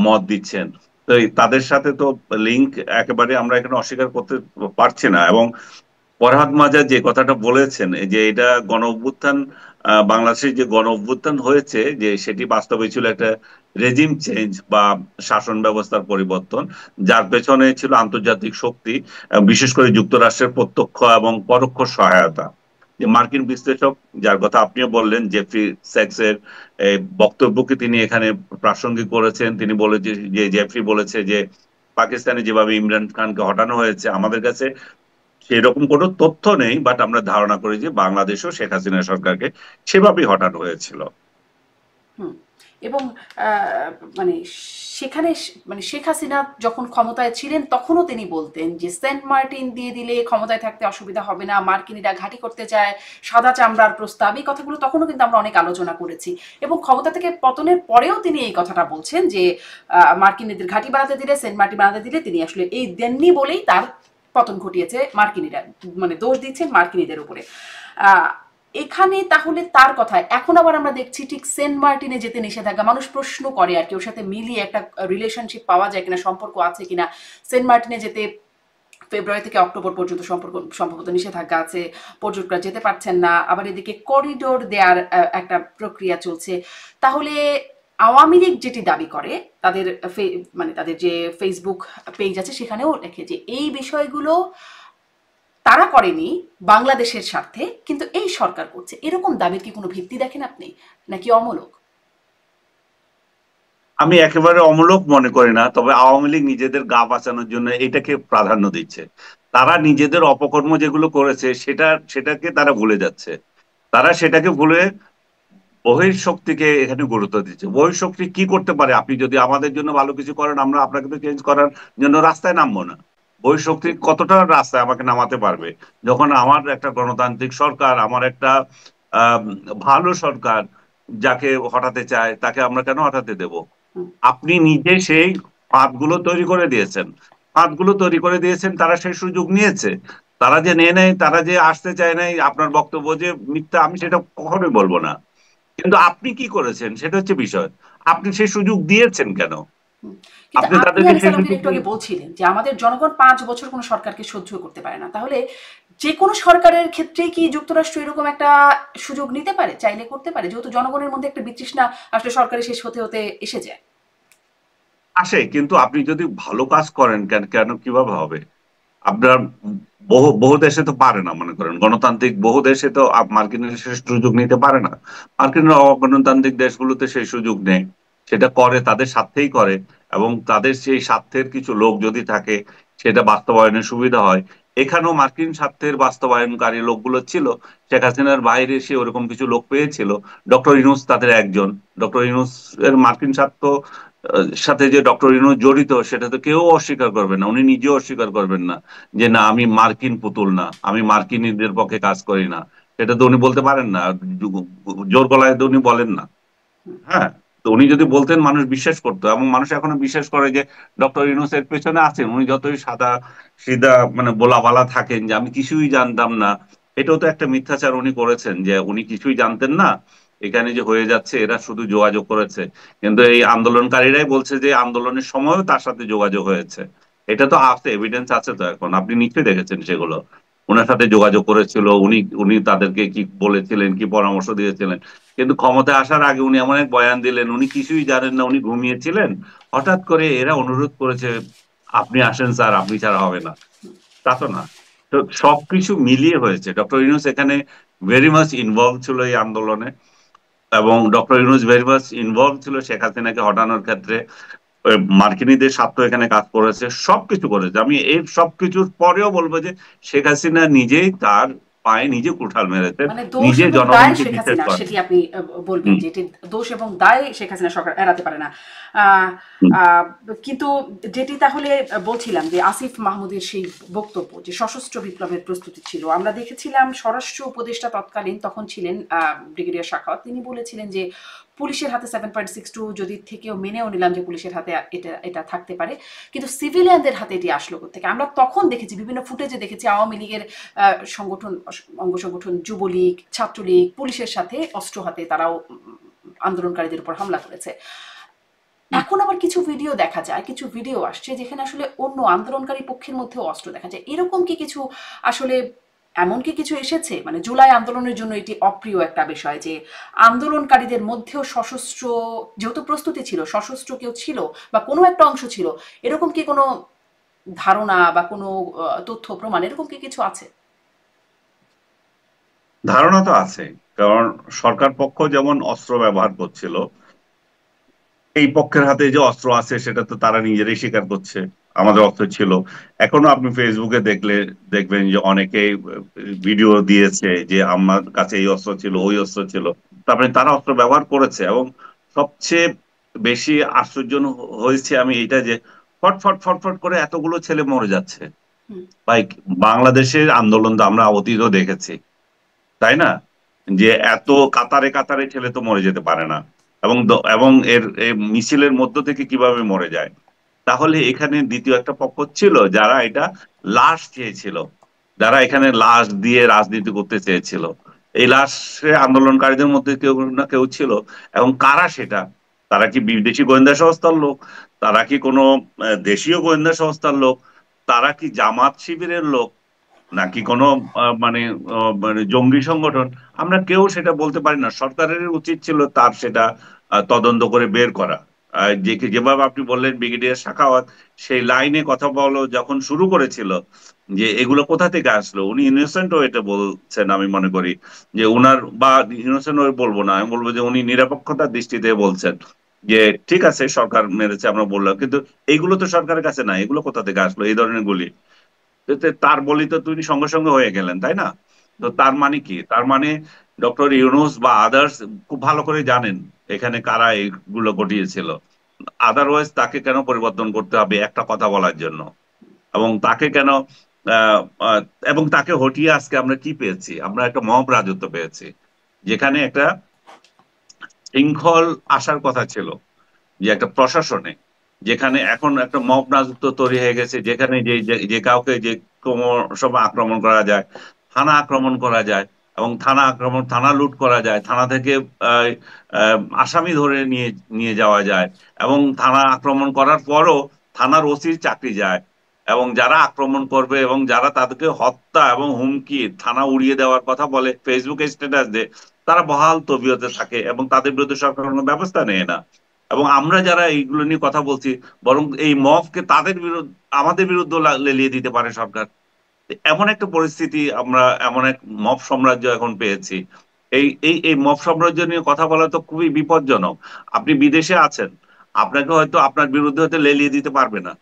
মত দিচ্ছেন। তো তাদের সাথে তো লিংক একেবারে আমরা এখানে অস্বীকার করতে পারছি না। এবং ফরহাদ মাজার যে কথাটা বলেছেন, যে এটা গণ অভ্যুত্থান, বাংলাদেশে যে গণ অভ্যুত্থান হয়েছে, যে সেটি বাস্তবে ছিল একটা রেজিম চেঞ্জ বা শাসন ব্যবস্থার পরিবর্তন, যার পেছনে ছিল আন্তর্জাতিক শক্তি, বিশেষ করে যুক্তরাষ্ট্রের প্রত্যক্ষ এবং পরোক্ষ সহায়তা। যে মার্কিন বিশ্লেষক, যার কথা আপনিও বললেন, জেফ্রি স্যাক্সের এই বক্তব্যকে তিনি এখানে প্রাসঙ্গিক করেছেন। তিনি বলেছে, যে জেফ্রি বলেছে যে পাকিস্তানে যেভাবে ইমরান খানকে হটানো হয়েছে, আমাদের কাছে সেরকম কোনো তথ্য নেই, বাট আমরা ধারণা করি যে বাংলাদেশও শেখ হাসিনা সরকারকে সেভাবেই হটানো হয়েছিল। হুম। এবং আহ, মানে সেখানে মানে শেখ হাসিনা যখন ক্ষমতায় ছিলেন তখনও তিনি বলতেন যে সেন্ট মার্টিন দিয়ে দিলে ক্ষমতায় থাকতে অসুবিধা হবে না, মার্কিনিরা ঘাঁটি করতে চায়, সাদা চামড়ার প্রস্তাব, এই কথাগুলো তখনও কিন্তু আমরা অনেক আলোচনা করেছি। এবং ক্ষমতা থেকে পতনের পরেও তিনি এই কথাটা বলছেন যে মার্কিনীদের ঘাঁটি বানাতে দিলে, সেন্ট মার্টিন বানাতে দিলে তিনি আসলে এই দেননি বলেই তার পতন ঘটিয়েছে মার্কিনিরা, মানে দোষ দিচ্ছেন মার্কিনিদের উপরে। আহ, এখানে তাহলে তার কথায় এখন আবার আমরা দেখছি ঠিক সেন্ট মার্টিনে যেতে নিষেধাজ্ঞা। মানুষ প্রশ্ন করে আর কি, ওর সাথে মিলিয়ে একটা রিলেশনশিপ পাওয়া যায় কিনা, সম্পর্ক আছে কিনা। সেন্ট মার্টিনে যেতে ফেব্রুয়ারি থেকে অক্টোবর পর্যন্ত সম্ভবত নিষেধাজ্ঞা আছে, পর্যটকরা যেতে পারছেন না। আবার এদিকে করিডোর দেওয়ার একটা প্রক্রিয়া চলছে। তাহলে আওয়ামী লীগ যেটি দাবি করে, তাদের মানে তাদের যে ফেসবুক পেজ আছে সেখানেও লেখে যে এই বিষয়গুলো তারা করেনি বাংলাদেশের স্বার্থে, কিন্তু এই সরকার করছে। এরকম দাবির কি কোনো ভিত্তি দেখেন আপনি, নাকি অমূলক? আমি একেবারে অমূলক মনে করি না, তবে আওয়ামী লীগ নিজেদের গা বাঁচানোর জন্য এটাকে প্রাধান্য দিচ্ছে। তারা নিজেদের অপকর্ম যেগুলো করেছে সেটাকে তারা ভুলে যাচ্ছে। তারা সেটাকে ভুলে বহিঃশক্তিকে এখানে গুরুত্ব দিচ্ছে। বহিঃশক্তি কি করতে পারে? আপনি যদি আমাদের জন্য ভালো কিছু করেন, আমরা আপনাকে তো চেঞ্জ করার জন্য রাস্তায় নামবো না। বহিঃশক্তি কতটা রাস্তায় আমাকে নামাতে পারবে? যখন আমার একটা গণতান্ত্রিক সরকার, আমার একটা আহ ভালো সরকার যাকে হটাতে চায়, তাকে আমরা কেন হটাতে দেব? হুম। আপনি নিজে সেই ফাঁদগুলো তৈরি করে দিয়েছেন। ফাঁদগুলো তৈরি করে দিয়েছেন, তারা সেই সুযোগ নিয়েছে। তারা যে নেয় নাই, তারা যে আসতে চায় নাই, আপনার বক্তব্য যে মিথ্যা, আমি সেটা কখনোই বলবো না। কিন্তু আপনি কি করেছেন সেটা হচ্ছে বিষয়। আপনি সেই সুযোগ দিয়েছেন কেন? হুম। কিন্তু আপনি আপনি তাদেরকে আনিস সেই আলমগীর সুযোগ একটু আগে দিয়ে। বলছিলেন যে আমাদের জনগণ 5 বছর কোনো সরকারকে সহ্য করতে পারে না। তাহলে যে কোনো সরকারের ক্ষেত্রেই কি যুক্তরাষ্ট্র এরকম একটা সুযোগ নিতে পারে, চাইলে করতে পারে, যেহেতু জনগণের মধ্যে একটা বিতৃষ্ণা আসলে সরকারে শেষ হতে হতে এসে যায়? আসে, কিন্তু আপনি যদি ভালো কাজ করেন, কেন কেন কিভাবে হবে? আপনার বহু বহু দেশে তো পারে না, মনে করেন গণতান্ত্রিক বহু দেশে তো মার্কিনের সেই সুযোগ নিতে পারে না। মার্কিন গণতান্ত্রিক দেশগুলোতে সেই সুযোগ নেই। সেটা করে তাদের স্বার্থেই করে, এবং তাদের সেই স্বার্থের কিছু লোক যদি থাকে, সেটা বাস্তবায়নের সুবিধা হয়। এখানেও মার্কিন স্বার্থের বাস্তবায়নকারী লোকগুলো ছিল। শেখ হাসিনার বাইরে সে ওরকম কিছু লোক পেয়েছিল। ডক্টর ইউনূস তাদের একজন। ডক্টর ইউনূস এর মার্কিন স্বার্থ সাথে যে ডক্টর ইউনূস জড়িত, সেটা তো কেউ অস্বীকার করবে না, উনি নিজেও অস্বীকার করবেন না যে না, আমি মার্কিন পুতুল না, আমি মার্কিনীদের পক্ষে কাজ করি না। সেটা তো উনি বলতে পারেন না, জোর গলায় তো উনি বলেন না। হ্যাঁ। তো উনি যদি বলতেন মানুষ বিশ্বাস করতো, এবং মানুষ এখনো বিশ্বাস করে যে ডক্টর ইউনূসের পেছনে আছেন। উনি যতই সাদা সিধা মানে বোলাবালা থাকেন যে আমি কিছুই জানতাম না, এটাও তো একটা মিথ্যাচার উনি করেছেন যে উনি কিছুই জানতেন না, এখানে যে হয়ে যাচ্ছে এরা শুধু যোগাযোগ করেছে। কিন্তু এই আন্দোলনকারীরাই বলছে যে আন্দোলনের সময়ও তার সাথে যোগাযোগ হয়েছে। এটা তো আছে, এভিডেন্স আছে, তো এখন আপনি নিশ্চয়ই দেখেছেন সেগুলো। ওনার সাথে যোগাযোগ করেছিল, উনি উনি তাদেরকে কি বলেছিলেন, কি পরামর্শ দিয়েছিলেন। কিন্তু ক্ষমতায় আসার আগে উনি এমন এক বয়ান দিলেন, উনি কিছুই জানেন না, উনি ঘুমিয়েছিলেন। হঠাৎ করে এরা অনুরোধ করেছে আপনি আসেন স্যার, আপনি ছাড়া হবে না। তা তো না। তো সবকিছু মিলিয়ে হয়েছে। ডক্টর ইউনূস এখানে ভেরি মাচ ইনভলভ ছিল এই আন্দোলনে, এবং doctor Yunus very much involve ছিল শেখ হাসিনাকে হটানোর ক্ষেত্রে। মার্কিনীদের স্বার্থ এখানে কাজ করেছে, সবকিছু করেছে। আমি এই সবকিছুর পরেও বলবো যে শেখ হাসিনা নিজেই তার পায়ে নিজে কুঠাল মেরেছেন, মানে দোষ নিজে এবং দায় জনগণকে শেখ বিশ্বাস হাসিনার, করেন। সেটি আপনি বলবেন হুম, যে এটি দোষ এবং দায় শেখ হাসিনা সরকার এড়াতে পারে না। আহ, হুম। আহ, কিন্তু যেটি তাহলে বলছিলাম যে আসিফ মাহমুদের সেই বক্তব্য যে সশস্ত্র বিপ্লবের প্রস্তুতি ছিল, আমরা দেখেছিলাম স্বরাষ্ট্র উপদেষ্টা তৎকালীন তখন ছিলেন ব্রিগেডিয়ার শাখাওয়াত, তিনি বলেছিলেন যে পুলিশের হাতে 7.62 যদি থেকেও মেনেও নিলাম যে পুলিশের হাতে এটা এটা থাকতে পারে, কিন্তু সিভিলিয়ানদের হাতে এটি আসলো কোত্থেকে? আমরা তখন দেখেছি, বিভিন্ন ফুটেজে দেখেছি আওয়ামী লীগের সংগঠন, অঙ্গ সংগঠন, যুবলীগ, ছাত্রলীগ পুলিশের সাথে অস্ত্র হাতে তারাও আন্দোলনকারীদের উপর হামলা করেছে। এখন আবার কিছু ভিডিও দেখা যায়, কিছু ভিডিও আসছে যেখানে আসলে অন্য আন্দোলনকারী পক্ষের মধ্যেও অস্ত্র দেখা যায়। এরকম কি কিছু আসলে, এমন কি কিছু এসেছে? মানে জুলাই আন্দোলনের জন্য এটি অপ্রিয় একটা বিষয় যে আন্দোলনকারীদের মধ্যেও সশস্ত্র, যেহেতু প্রস্তুতি ছিল, সশস্ত্র কেউ ছিল বা কোনো একটা অংশ ছিল, এরকম কি কোনো ধারণা বা কোনো তথ্য প্রমাণ এরকম কি কিছু আছে? ধারণা তো আছে, কারণ সরকার পক্ষ যেমন অস্ত্র ব্যবহার করছিল, এই পক্ষের হাতে যে অস্ত্র আছে সেটা তো তারা নিজেরাই স্বীকার করছে আমাদের অস্ত্র ছিল। এখনো আপনি ফেসবুকে দেখলে দেখবেন যে অনেকেই ভিডিও দিয়েছে যে আমার কাছে এই অস্ত্র ছিল, ওই অস্ত্র ছিল। তারপরে তারা অস্ত্র ব্যবহার করেছে। এবং সবচেয়ে বেশি আশ্চর্য হয়েছে আমি এটা যে ফট ফট ফট ফট করে এতগুলো ছেলে মরে যাচ্ছে। হুম। ভাই, বাংলাদেশের আন্দোলন তো আমরা অতীতও দেখেছি, তাই না? যে এত কাতারে কাতারে ছেলে তো মরে যেতে পারে না। এবং এবং এর মিছিলের মধ্য থেকে কিভাবে মরে যায়? তাহলে এখানে দ্বিতীয় একটা পক্ষ ছিল যারা এটা লাশ চেয়েছিল, যারা এখানে লাশ দিয়ে রাজনীতি করতে চেয়েছিল। এই লাশে আন্দোলনকারীদের মধ্যে কেউ না কেউ ছিল। এবং কারা সেটা? তারা কি বিদেশি গোয়েন্দা সংস্থার লোক? তারা কি কোনো দেশীয় গোয়েন্দা সংস্থার লোক? তারা কি জামাত শিবিরের লোক? নাকি কোনো মানে জঙ্গি সংগঠন? আমরা কেউ সেটা বলতে পারি না। সরকারের উচিত ছিল তার সেটা তদন্ত করে বের করা। যে যেভাবে আপনি বললেন ব্রিগেডিয়ার সাখাওয়াত সেই লাইনে কথা বলো যখন শুরু করেছিল যে এগুলো কোথা থেকে আসলো, উনি ইনোসেন্ট এটা বলছেন আমি মনে করি। যে উনার বা ইনোসেন্ট বলবো না, আমি বলবো যে উনি নিরপেক্ষতার দৃষ্টিতে বলছেন যে ঠিক আছে সরকার মেরেছে আমরা বললাম, কিন্তু এইগুলো তো সরকারের কাছে না, এগুলো কোথা থেকে আসলো এই ধরনের গুলি? তার বলি তো তিনি সঙ্গে সঙ্গে হয়ে গেলেন, তাই না? তো তার মানে কি? তার মানে ডক্টর ইউনূস বা আদার্স খুব ভালো করে জানেন এখানে কারা এগুলো ঘটিয়েছিল। আদারওয়াইজ তাকে কেন পরিবর্তন করতে হবে একটা কথা বলার জন্য? এবং তাকে কেন আহ, আহ, এবং তাকে হটিয়ে আজকে আমরা কি পেয়েছি? আমরা একটা মব রাজত্ব পেয়েছি, যেখানে একটা শৃঙ্খল আসার কথা ছিল, যে একটা প্রশাসনে, যেখানে এখন একটা মব রাজত্ব তৈরি হয়ে গেছে, যেখানে যে যে যে কাউকে যে কোনো সময় আক্রমণ করা যায়, থানা আক্রমণ করা যায়, এবং থানা আক্রমণ, থানা লুট করা যায়, থানা থেকে আহ, আসামি ধরে নিয়ে নিয়ে যাওয়া যায়। এবং থানা আক্রমণ করার পরও থানার ওসির চাকরি যায়। এবং যারা আক্রমণ করবে এবং যারা তাদেরকে হত্যা এবং হুমকি, থানা উড়িয়ে দেওয়ার কথা বলে, ফেসবুকে স্ট্যাটাস দেয়, তারা বহাল তবিয়তে থাকে এবং তাদের বিরুদ্ধে সরকার কোনো ব্যবস্থা নেয় না। এবং আমরা যারা এইগুলো নিয়ে কথা বলছি, বরং এই মবকে তাদের বিরুদ্ধে, আমাদের বিরুদ্ধে লেলিয়ে দিতে পারে সরকার। এমন একটা পরিস্থিতি আমরা, এমন এক মব সাম্রাজ্য এখন পেয়েছি। এই এই এই মব সাম্রাজ্য নিয়ে কথা বলা তো খুবই বিপজ্জনক। আপনি বিদেশে আছেন, আপনাকে হয়তো আপনার বিরুদ্ধে হয়তো লেলিয়ে দিতে পারবে না,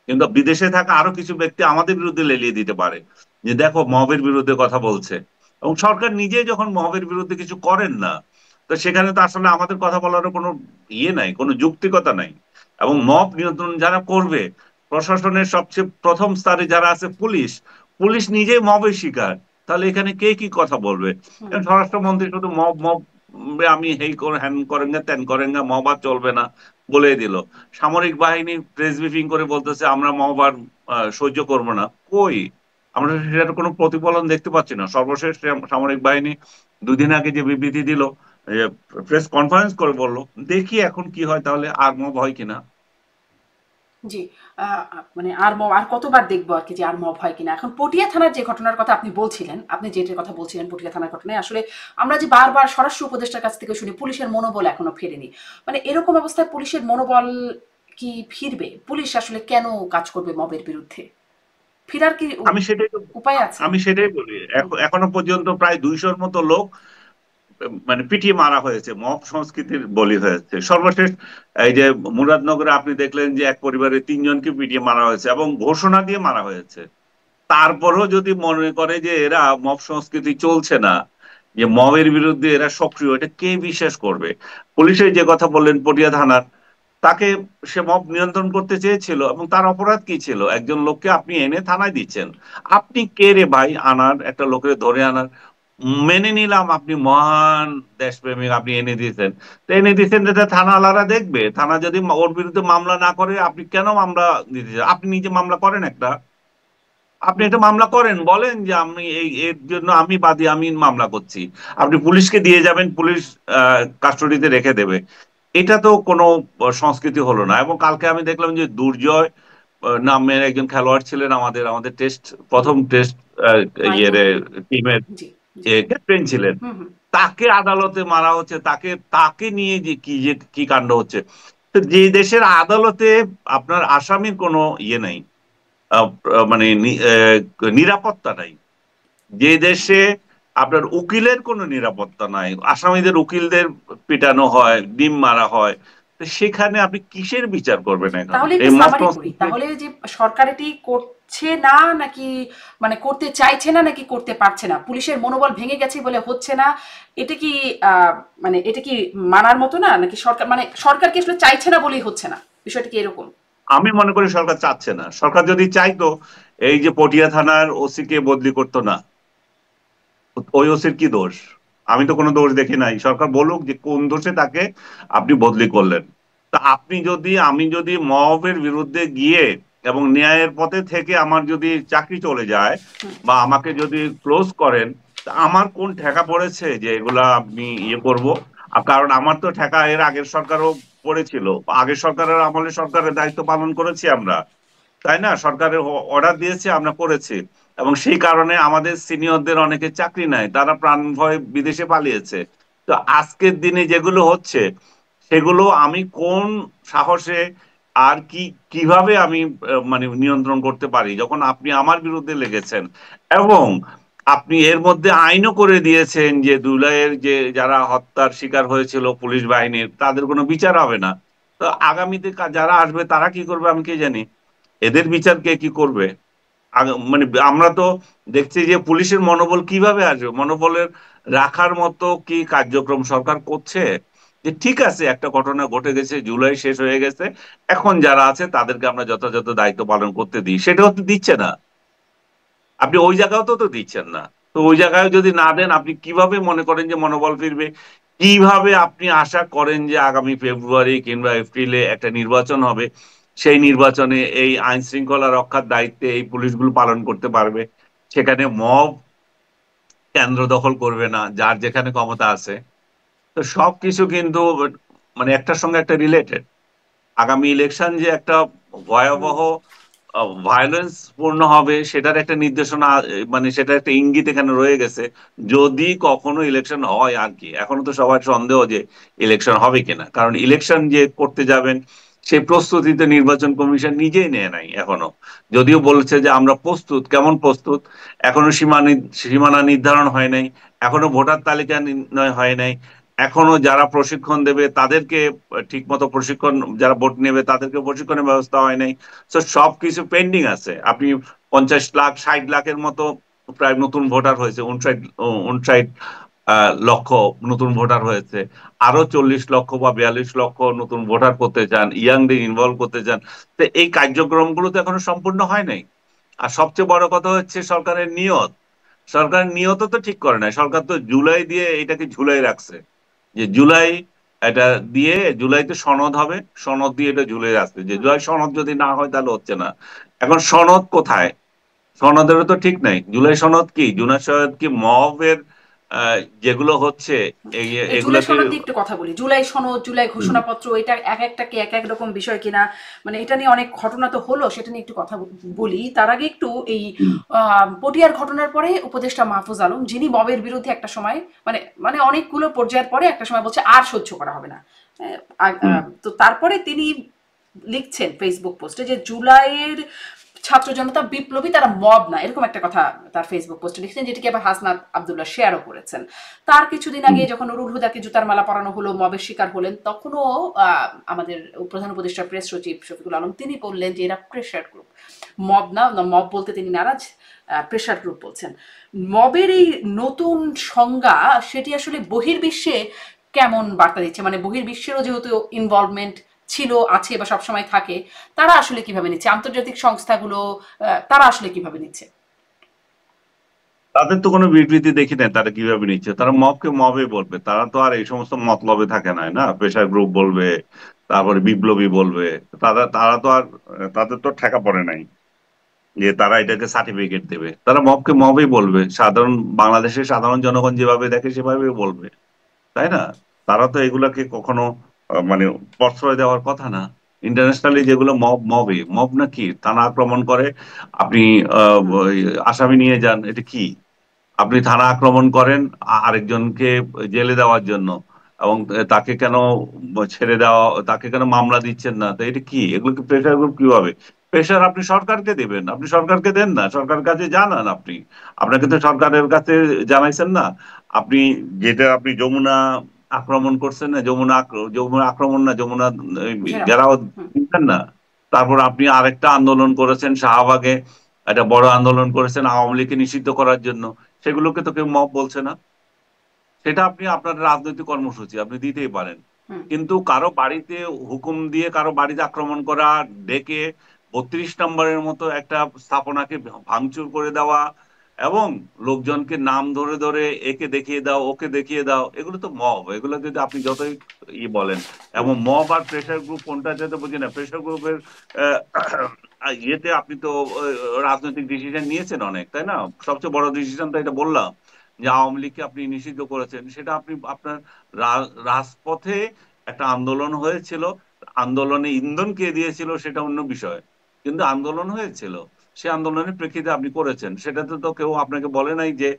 কিন্তু বিদেশে থাকা আরো কিছু ব্যক্তি আমাদের বিরুদ্ধে লেলিয়ে দিতে পারে যে দেখো মবের বিরুদ্ধে কথা বলছে। এবং সরকার নিজেই যখন মবের বিরুদ্ধে কিছু করেন না, তো সেখানে তো আসলে আমাদের কথা বলারও কোনো ইয়ে নাই, কোনো যৌক্তিকতা নাই। এবং মব নিয়ন্ত্রণ যারা করবে, প্রশাসনের সবচেয়ে প্রথম স্তরে যারা আছে পুলিশ, পুলিশ নিজেই মবের শিকার। তাহলে এখানে কে কি কথা বলবে? হুম। কারণ স্বরাষ্ট্রমন্ত্রী শুধু মব মব আমি হ্যান করেন গা ত্যান করেন গা, মব আর চলবে না বলে দিল। সামরিক বাহিনী প্রেস ব্রিফিং করে বলতেছে আমরা মব আর সহ্য করবো না। কই, আমরা সেটার কোনো প্রতিফলন দেখতে পাচ্ছি না। সর্বশেষ সামরিক বাহিনী 2 দিন আগে যে বিবৃতি দিল, প্রেস কনফারেন্স করে বললো, দেখি এখন কি হয়, তাহলে আর মব হয় কিনা। জি। মানে আর কতবার দেখবো আরকি যে আর মব হয় কিনা। এখন পটিয়া থানার যে ঘটনার কথা আপনি বলছিলেন, আপনি যেটার কথা বলছিলেন পটিয়া থানার ঘটনায় আসলে আমরা যে বারবার স্বরাষ্ট্র উপদেষ্টার কাছ থেকে শুনি পুলিশের মনোবল এখনো ফেরেনি। মানে এরকম অবস্থায় পুলিশের মনোবল কি ফিরবে? পুলিশ আসলে কেন কাজ করবে মবের বিরুদ্ধে? ফিরার কি আমি সেটাই তো উপায় আছে? আমি সেটাই বলি, হুম, এখনো পর্যন্ত প্রায় 200-র মতো লোক মানে পিটিয়ে মারা হয়েছে, মব সংস্কৃতির বলি হয়েছে। সর্বশেষ এই যে মুরাদনগরে আপনি দেখলেন যে এক পরিবারের 3জনকে পিটিয়ে মারা হয়েছে এবং ঘোষণা দিয়ে মারা হয়েছে। তারপরেও যদি মনে করে যে এরা মব সংস্কৃতি চলছে না, যে মবের বিরুদ্ধে এরা সক্রিয়, এটা কে বিশ্বাস করবে? পুলিশের যে কথা বললেন পটিয়া থানার, তাকে, সে মব নিয়ন্ত্রণ করতে চেয়েছিল এবং তার অপরাধ কি ছিল? একজন লোককে আপনি এনে থানায় দিচ্ছেন, আপনি কে রে ভাই আনার, একটা লোকের ধরে আনার? মেনে নিলাম আপনি মহান দেশপ্রেমিক, আপনি এনে দিয়েছেন, তো এনে দিয়েছেন, যেটা থানাওয়ালারা দেখবে। থানা যদি ওর বিরুদ্ধে মামলা না করে, আপনি কেন মামলা দিতে চান? আপনি নিজে মামলা করেন একটা, আপনি হুম। একটা মামলা করেন, বলেন যে আমি এই এর জন্য আমি বাদী, আমি মামলা করছি। আপনি পুলিশকে দিয়ে যাবেন, পুলিশ কাস্টডিতে রেখে দেবে। এটা তো কোনো সংস্কৃতি হলো না। এবং কালকে আমি দেখলাম যে দুর্জয় নামের একজন খেলোয়াড় ছিলেন, আমাদের আমাদের জি। প্রথম টেস্ট ইয়ের মাইনুল। টিমের জি, জি। ক্যাপ্টেন ছিলেন, হুম, হুম। তাকে আদালতে মারা হচ্ছে, তাকে তাকে নিয়ে যে কি কাণ্ড হচ্ছে। তো যে দেশের আদালতে আপনার আসামির কোনো ইয়ে নাই, মানে নিরাপত্তা নাই, যে দেশে আপনার উকিলের কোনো নিরাপত্তা নাই, আসামিদের উকিলদের পিটানো হয়, ডিম মারা হয়, তো সেখানে আপনি কিসের বিচার করবেন এখন? তাহলে একটু এই মব সামারি করি। সংস্কৃতি। তাহলে যে সরকার এটি করছে না নাকি মানে করতে চাইছে না নাকি করতে পারছে না? পুলিশের মনোবল ভেঙে গেছে বলে হচ্ছে না। এটা কি আ মানে এটা কি মানার মতো না? নাকি সরকার মানে সরকার কি আসলে চাইছে না বলেই হচ্ছে না? বিষয়টা কি এরকম? আমি মনে করি সরকার চাচ্ছে না। সরকার যদি চাইতো, এই যে পটিয়া থানার ওসি কে বদলি করতো না। ওই ওসির কি দোষ? আমি তো কোনো দোষ দেখি নাই। সরকার বলুক যে কোন দোষে তাকে আপনি বদলি করলেন। তা আপনি যদি, আমি যদি মবের বিরুদ্ধে গিয়ে এবং ন্যায়ের পথে থেকে আমার যদি চাকরি চলে যায় হুম। বা আমাকে যদি ক্লোজ করেন, তা আমার কোন ঠেকা পড়েছে যে এগুলা আপনি ইয়ে করব? কারণ আমার তো ঠেকা এর আগের সরকারও পড়েছিল। আগের সরকারের আমলে সরকারের দায়িত্ব পালন করেছি আমরা, তাই না? সরকারের অর্ডার দিয়েছে, আমরা করেছি। এবং সেই কারণে আমাদের সিনিয়রদের অনেকে চাকরি নাই, তারা প্রাণ ভয়ে বিদেশে পালিয়েছে। তো আজকের দিনে যেগুলো হচ্ছে, সেগুলো আমি কোন সাহসে আর কিভাবে আমি মানে নিয়ন্ত্রণ করতে পারি, যখন আপনি আমার বিরুদ্ধে লেগেছেন এবং আপনি এর মধ্যে আইনও করে দিয়েছেন যে দুলাইয়ের যে যারা হত্যার শিকার হয়েছিল পুলিশ বাহিনীর, তাদের কোনো বিচার হবে না। তো আগামীতে যারা আসবে তারা কি করবে আমি কি জানি? এদের বিচার কে কি করবে? মানে আমরা তো দেখছি যে পুলিশের মনোবল কিভাবে আসবে, মনোবলের রাখার মতো কি কার্যক্রম সরকার করছে? যে ঠিক আছে, একটা ঘটনা ঘটে গেছে, জুলাই শেষ হয়ে গেছে, এখন যারা আছে তাদেরকে আমরা যথাযথ দায়িত্ব পালন করতে দিই, সেটাও তো দিচ্ছে না। আপনি ওই জায়গাও তো দিচ্ছেন না। তো ওই জায়গায় যদি না দেন, আপনি কিভাবে মনে করেন যে মনোবল ফিরবে? কিভাবে আপনি আশা করেন যে আগামী ফেব্রুয়ারি কিংবা এপ্রিলে একটা নির্বাচন হবে, সেই নির্বাচনে এই আইন শৃঙ্খলা রক্ষার দায়িত্বে এই পুলিশগুলো পালন করতে পারবে? সেখানে মব কেন্দ্র দখল করবে না, যার যেখানে ক্ষমতা আছে। তো সবকিছু কিন্তু মানে একটার সঙ্গে একটা রিলেটেড। আগামী ইলেকশন যে একটা হুম। ভয়াবহ ভায়োলেন্স পূর্ণ হবে, সেটার একটা নির্দেশনা, মানে সেটা একটা ইঙ্গিত এখানে রয়ে গেছে। যদি কখনো ইলেকশন হয়, আর কি, এখনো তো সবার সন্দেহ যে ইলেকশন হবে কিনা, কারণ ইলেকশন যে করতে যাবেন সেই প্রস্তুতিতে নির্বাচন কমিশন নিজেই নেয় নাই এখনো। যদিও বলছে যে আমরা প্রস্তুত, কেমন প্রস্তুত? এখনো সীমানা নির্ধারণ হয় নাই, এখনো ভোটার তালিকা নির্ণয় হয় নাই, এখনো যারা প্রশিক্ষণ দেবে তাদেরকে ঠিক মতো প্রশিক্ষণ, যারা ভোট নেবে তাদেরকে প্রশিক্ষণের ব্যবস্থা হয় নাই। তো সবকিছু পেন্ডিং আছে। আপনি 50 লাখ 60 লাখের মতো প্রায় নতুন ভোটার হয়েছে, 59 লক্ষ নতুন ভোটার হয়েছে। আরো 40 লক্ষ বা 42 লক্ষ নতুন ভোটার করতে চান, ইয়াংদের ইনভলভ করতে চান। তো এই কার্যক্রমগুলো তো এখনো সম্পূর্ণ হয় নাই। আর সবচেয়ে বড় কথা হচ্ছে সরকারের নিয়ত। সরকার নিয়ত তো ঠিক করে নাই, সরকার তো জুলাই দিয়ে এটাকে ঝুলাই রাখছে। যে জুলাই এটা দিয়ে জুলাইতে সনদ হবে, সনদ দিয়ে এটা ঝুলে আসছে, যে হুম। জুলাই সনদ যদি না হয় তাহলে হচ্ছে না। এখন সনদ কোথায়? সনদেরও তো ঠিক নাই। জুলাই সনদ কি? জুলাই সনদ কি মবের যেগুলো হচ্ছে এই জুলাই এগুলাকে? সনদ নিয়ে একটু কথা বলি। জুলাই সনদ, জুলাই হুম, ঘোষণাপত্র, এটা এক একটা কি এক এক রকম বিষয় কিনা, মানে এটা নিয়ে অনেক ঘটনা তো হলো, সেটা নিয়ে একটু কথা বলি। তার আগে একটু এই হুম, পটিয়ার ঘটনার পরে উপদেষ্টা মাহফুজ আলম, যিনি মবের বিরুদ্ধে একটা সময় মানে মানে অনেকগুলো পর্যায়ের পরে একটা সময় বলছে আর সহ্য করা হবে না। হুম। তো তারপরে তিনি লিখছেন ফেসবুক পোস্টে যে জুলাইয়ের ছাত্র জনতা বিপ্লবী, তারা মব না, এরকম একটা কথা তার ফেসবুক পোস্টে লিখছেন, যেটিকে আবার হাসনাত আবদুল্লাহ শেয়ারও করেছেন। তার কিছুদিন আগে হুম। যখন নুরুল হুদাকে জুতার মালা পরানো হলো, মবের শিকার হলেন, তখনও আমাদের প্রধান উপদেষ্টা প্রেস সচিব শফিকুল আলম তিনি বললেন যে এরা প্রেশার গ্রুপ, মব না, মব বলতে তিনি নারাজ, প্রেশার গ্রুপ বলছেন। মবের এই নতুন সংজ্ঞা সেটি আসলে বহির্বিশ্বে কেমন বার্তা দিচ্ছে, মানে বহির্বিশ্বেরও যেহেতু ইনভলভমেন্ট ছিল, আছে বা সবসময় থাকে, তারা আসলে কিভাবে নিচ্ছে, আন্তর্জাতিক সংস্থাগুলো তারা আসলে কিভাবে নিচ্ছে? তাদের তো কোনো বিবৃতি দেখি নাই তারা কিভাবে নিচ্ছে। তারা মবকে মবে বলবে, তারা তো আর এই সমস্ত মতলবে থাকে না, না প্রেশার গ্রুপ বলবে, তারপরে বিপ্লবী বলবে। তারা তারা তো আর তাদের তো ঠেকা পড়ে নাই যে তারা এটাকে সার্টিফিকেট দেবে। তারা মবকে মবেই বলবে, সাধারণ বাংলাদেশের সাধারণ জনগণ যেভাবে দেখে সেভাবে বলবে, তাই না? তারা তো এগুলাকে কখনো মানে প্রশ্রয় দেওয়ার কথা না। ইন্টারন্যাশনালি যেগুলো মব, মবে মব নাকি থানা আক্রমণ করে, আপনি হুম। ওই আসামি নিয়ে যান, এটা কি? আপনি থানা আক্রমণ করেন আরেকজনকে জেলে দেওয়ার জন্য, এবং তাকে কেন ছেড়ে দেওয়া, তাকে কেন মামলা দিচ্ছেন না? তো এটা কি? এগুলোকে প্রেশার গ্রুপ কিভাবে? প্রেশার আপনি সরকারকে দেবেন, আপনি সরকারকে দেন না, সরকারের কাছে জানান। আপনি আপনাকে তো সরকারের কাছে জানাইছেন না। আপনি যেটা আপনি যমুনা আক্রমণ করছেন না, যমুনা আক্রমণ না, যমুনা ঘেরাও। ঘেরাও হুম। দিচ্ছেন না। তারপর আপনি আরেকটা আন্দোলন করেছেন শাহবাগে, একটা বড় আন্দোলন করেছেন আওয়ামী লীগকে নিষিদ্ধ করার জন্য। সেগুলোকে তো কেউ মব বলছে না। সেটা আপনি আপনার রাজনৈতিক কর্মসূচি আপনি দিতেই পারেন। হুম। কিন্তু কারো বাড়িতে হুকুম দিয়ে কারো বাড়িতে আক্রমণ করা, ডেকে 32 নম্বরের মতো একটা স্থাপনাকে ভাঙচুর করে দেওয়া, এবং লোকজনকে নাম ধরে ধরে একে দেখিয়ে দাও ওকে দেখিয়ে দাও, এগুলো তো মব। এগুলো যদি আপনি যতই বলেন, এবং মব আর প্রেশার গ্রুপ কোনটা যেতে বুঝি না। প্রেশার গ্রুপের ইয়েতে আপনি তো রাজনৈতিক ডিসিশন নিয়েছেন অনেক, তাই না? সবচেয়ে বড় ডিসিশন তো এটা বললাম, যে আওয়ামী লীগকে আপনি নিষিদ্ধ করেছেন। সেটা আপনি আপনার রাজপথে একটা আন্দোলন হয়েছিল, আন্দোলনে ইন্ধন কে দিয়েছিল সেটা অন্য বিষয়, কিন্তু আন্দোলন হয়েছিল। সে আন্দোলনের প্রেক্ষিতে আপনি করেছেন, সেটাতে তো কেউ আপনাকে বলে নাই যে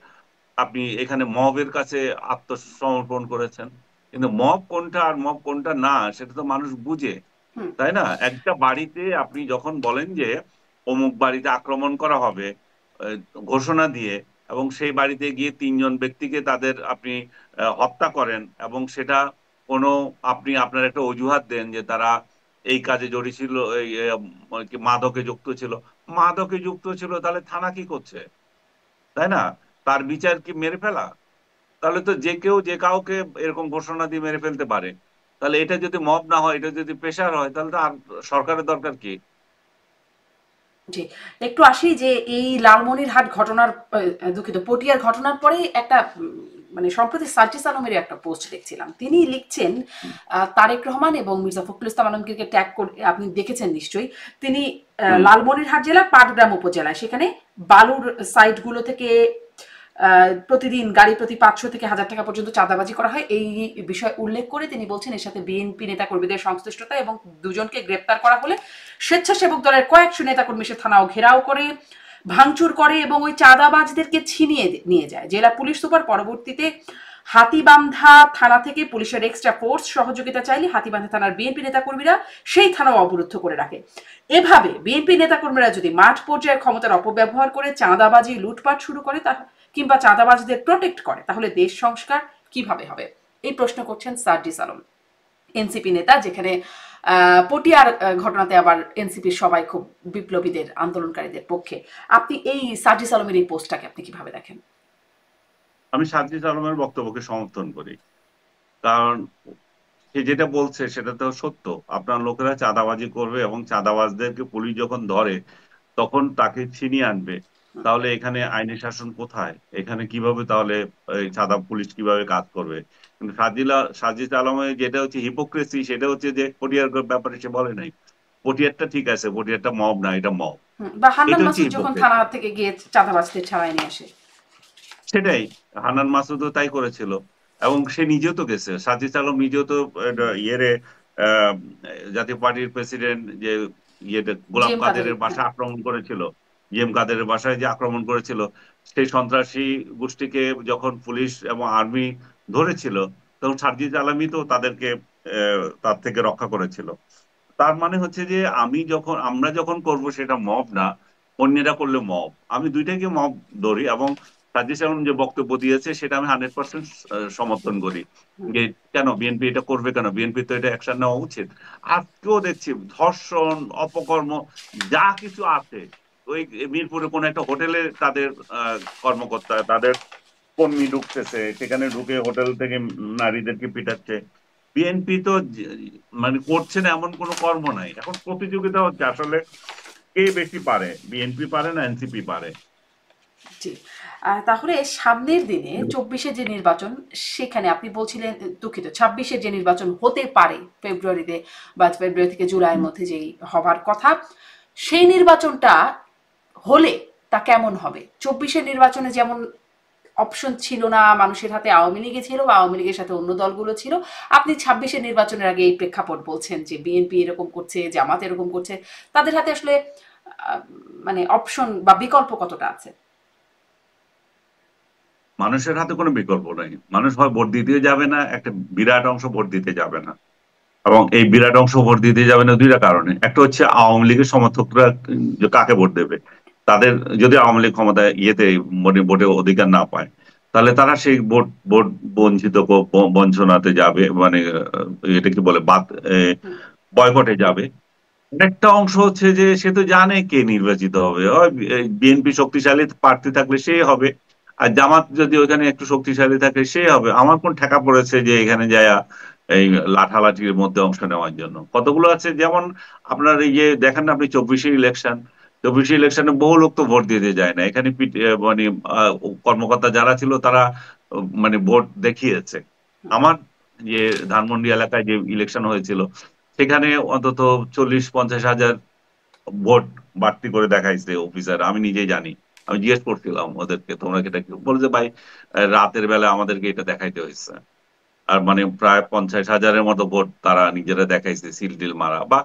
আপনি এখানে মবের কাছে আত্মসমর্পণ করেছেন। কিন্তু মব কোনটা আর মব কোনটা না সেটা তো মানুষ বুঝে, হুম। তাই না? একটা বাড়িতে আপনি যখন বলেন যে অমুক বাড়িতে আক্রমণ করা হবে, আহ, ঘোষণা দিয়ে, এবং সেই বাড়িতে গিয়ে 3জন ব্যক্তিকে তাদের আপনি হত্যা করেন, এবং সেটা কোনো, আপনি আপনার একটা অজুহাত দেন যে তারা এই কাজে জড়িত ছিল, এই মাদকে যুক্ত ছিল। মাদকে যুক্ত ছিল, তাহলে থানা কি করছে? তাই না? তার বিচার কি মেরে ফেলা? তাহলে তো যে কেউ যে কাউকে এরকম ঘোষণা দিয়ে মেরে ফেলতে পারে। তাহলে এটা যদি মব না হয়, এটা যদি প্রেশার হয়, তাহলে তো আর সরকারের দরকার কি? জি। একটু আসি যে এই লালমনিরহাট ঘটনার দুঃখিত পটিয়ার ঘটনার পরে একটা মানে সম্প্রতি সার্জিস আলমের একটা পোস্ট দেখছিলাম। তিনি লিখছেন তারেক রহমান এবং মির্জা ফখরুল ইসলাম আলমগীরকে ট্যাগ করে, আপনি দেখেছেন নিশ্চয়ই। তিনি হুম, লালমনিরহাট জেলার পাটগ্রাম উপজেলায় সেখানে বালুর সাইটগুলো থেকে প্রতিদিন গাড়ি প্রতি 500 থেকে 1000 টাকা পর্যন্ত চাঁদাবাজি করা হয়, এই বিষয় উল্লেখ করে তিনি বলছেন এর সাথে বিএনপি নেতাকর্মীদের সংশ্লিষ্টতা, এবং দুজনকে গ্রেপ্তার করা হলে স্বেচ্ছাসেবক দলের কয়েকশো নেতাকর্মী সে থানাও ঘেরাও করে, ভাঙচুর করে এবং ওই চাঁদাবাজদেরকে ছিনিয়ে নিয়ে যায়। জেলা পুলিশ সুপার পরবর্তীতে হাতিবান্ধা থানা থেকে পুলিশের এক্সট্রা ফোর্স সহযোগিতা চাইলে হাতিবান্ধা থানার বিএনপি নেতাকর্মীরা সেই থানাও অবরুদ্ধ করে রাখে। এভাবে বিএনপি নেতাকর্মীরা যদি মাঠ পর্যায়ে ক্ষমতার অপব্যবহার করে চাঁদাবাজি লুটপাট শুরু করে, তা কিংবা চাঁদাবাজদের প্রোটেক্ট করে, তাহলে দেশ সংস্কার কিভাবে হবে? এই প্রশ্ন করছেন সার্জিস আলম, এনসিপি নেতা, যেখানে পটিয়ার ঘটনাতে আবার এনসিপির সবাই খুব বিপ্লবীদের আন্দোলনকারীদের পক্ষে। আপনি এই সার্জিস আলমের এই পোস্টটাকে আপনি কিভাবে দেখেন? আমি সাজিদ আলমের বক্তব্যকে সমর্থন করি। কারণ সে যেটা বলছে সেটা তো সত্য। আপনার লোকেরা চাঁদাবাজি করবে, এবং চাঁদাবাজদেরকে পুলিশ যখন ধরে তখন তাকে ছিনিয়ে আনবে। তাহলে এখানে আইনের শাসন কোথায়? এখানে কিভাবে তাহলে এই সাদা পুলিশ কিভাবে কাজ করবে? কিন্তু সাজিদ আলমের যেটা হচ্ছে হিপোক্রেসি, সেটা হচ্ছে যে পটিয়ার ব্যাপারে সে বলে নাই। পটিয়ারটা ঠিক আছে, পটিয়ারটা মব না, এটা মব। বা হান্নান এটা হচ্ছে মাসুদ যখন থানা হিপোক্রেসি। থেকে গিয়ে চাঁদাবাজদের ছাড়াই নিয়ে আসে। সেটাই, হান্নান মাসুদও তাই করেছিল। এবং সে নিজেও তো গেছে, সাজিদ আলম নিজেও তো ইয়েরে আহ, জাতীয় পার্টির প্রেসিডেন্ট যে ইয়েতে জি গোলাম এম কাদের, কাদেরের হ্যাঁ। বাসা আক্রমণ করেছিল, জিএম কাদেরের বাসায় যে আক্রমণ করেছিল, সেই সন্ত্রাসী গোষ্ঠীকে যখন পুলিশ এবং আর্মি ধরেছিল, তখন সাজিদ আলমই তো তাদেরকে তার থেকে রক্ষা করেছিল। তার মানে হচ্ছে যে আমরা যখন করব সেটা মব না, অন্যেরা করলে মব। আমি দুইটাকে মব ধরি, এবং সাজিদ আলম যে বক্তব্য দিয়েছে সেটা আমি 100% সমর্থন করি। যে কেন বিএনপি এটা করবে, কেন বিএনপি তো এটা অ্যাকশন নেওয়া উচিত। আজকেও দেখছি ধর্ষণ, অপকর্ম, যা কিছু আছে, ওই মিরপুরে কোন একটা হোটেলে তাদের কর্মকর্তা, তাদের কর্মী ঢুকতেছে, সেখানে ঢুকে হোটেল থেকে নারীদেরকে পিটাচ্ছে। বিএনপি তো মানে করছে না এমন কোনো কর্ম নাই। এখন প্রতিযোগিতা হচ্ছে আসলে কে বেশি পারে, বিএনপি পারে না এনসিপি পারে। জি। তাহলে সামনের দিনে ২৪-এ যে নির্বাচন, সেখানে আপনি বলছিলেন, দুঃখিত, ২৬-এর যে নির্বাচন হতে পারে ফেব্রুয়ারিতে, বা ফেব্রুয়ারি থেকে জুলাইয়ের মধ্যে যেই হবার কথা, সেই নির্বাচনটা হলে তা কেমন হবে? ২৪-এর নির্বাচনে যেমন অপশন ছিল না, মানুষের হাতে আওয়ামী লীগে ছিল বা আওয়ামী লীগের সাথে অন্য দলগুলো ছিল, আপনি ২৬-এর নির্বাচনের আগে এই প্রেক্ষাপট বলছেন যে বিএনপি এরকম করছে, জামাত এরকম করছে, তাদের হাতে আসলে আহ, মানে অপশন বা বিকল্প কতটা আছে? মানুষের হাতে কোনো বিকল্প নাই। মানুষ হয় ভোট দিতে যাবে না, একটা বিরাট অংশ ভোট দিতে যাবে না। এবং এই বিরাট অংশ ভোট দিতে যাবে না দুইটা কারণে। একটা হচ্ছে আওয়ামী লীগের সমর্থকরা যে কাকে ভোট দেবে, তাদের যদি আওয়ামী লীগ ক্ষমতায় ইয়েতে মানে ভোটে অধিকার না পায়, তাহলে তারা সেই ভোট ভোট বঞ্চিত বঞ্চনাতে যাবে, মানে এটা কি বলে বাদ, বয়কটে যাবে। একটা অংশ হচ্ছে যে সে তো জানে কে নির্বাচিত হবে, হয় বিএনপি শক্তিশালী প্রার্থী থাকলে সে হবে, আর জামাত যদি ওখানে একটু শক্তিশালী থাকে সে হবে। আমার কোন ঠেকা পড়েছে যে এখানে যায় এই লাঠালাঠির মধ্যে অংশ নেওয়ার জন্য? কতগুলো আছে, যেমন আপনার এই যে দেখেন না আপনি 24-এর ইলেকশন, 24-এর ইলেকশনে বহু লোক তো ভোট দিতে যায় না। এখানে মানে আহ, কর্মকর্তা যারা ছিল তারা মানে ভোট দেখিয়েছে। আমার যে ধানমন্ডি এলাকায় যে ইলেকশন হয়েছিল, সেখানে অন্তত 40-50 হাজার ভোট বাড়তি করে দেখাইছে অফিসার, আমি নিজেই জানি। আমি জিজ্ঞেস করছিলাম ওদেরকে, তোমরা কি এটা কি, বলে যে ভাই রাতের বেলা আমাদেরকে এটা দেখাইতে হয়েছে। আর মানে প্রায় 50 হাজারের মতো ভোট তারা নিজেরা দেখাইছে, সিল টিল মারা বা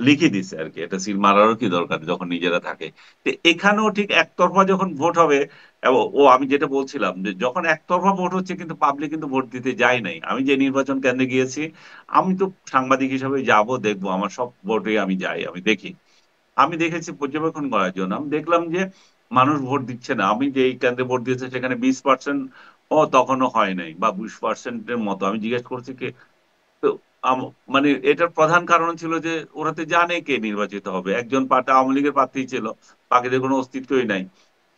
লিখে দিছে আর কি। এটা সিল মারারও কি দরকার যখন নিজেরা থাকে? তো এখানেও ঠিক একতরফা যখন ভোট হবে, আমি যেটা বলছিলাম যে যখন একতরফা ভোট হচ্ছে কিন্তু পাবলিক কিন্তু ভোট দিতে যায় নাই। আমি যে নির্বাচন কেন্দ্রে গিয়েছি, আমি তো সাংবাদিক হিসাবে যাব, দেখবো, আমার সব ভোটে আমি যাই, আমি দেখি। আমি দেখেছি পর্যবেক্ষণ করার জন্য, আমি দেখলাম যে মানুষ ভোট দিচ্ছে না। আমি যে কেন্দ্রে ভোট দিয়েছে সেখানে 20% ও তখনও হয় নাই, বা 20%-এর মতো। আমি জিজ্ঞেস করছি কে, তো মানে এটার প্রধান কারণ ছিল যে ওরা তো জানে কে নির্বাচিত হবে, একজন পার্টি আওয়ামী লীগের প্রার্থী ছিল, বাকিদের কোনো অস্তিত্বই নাই।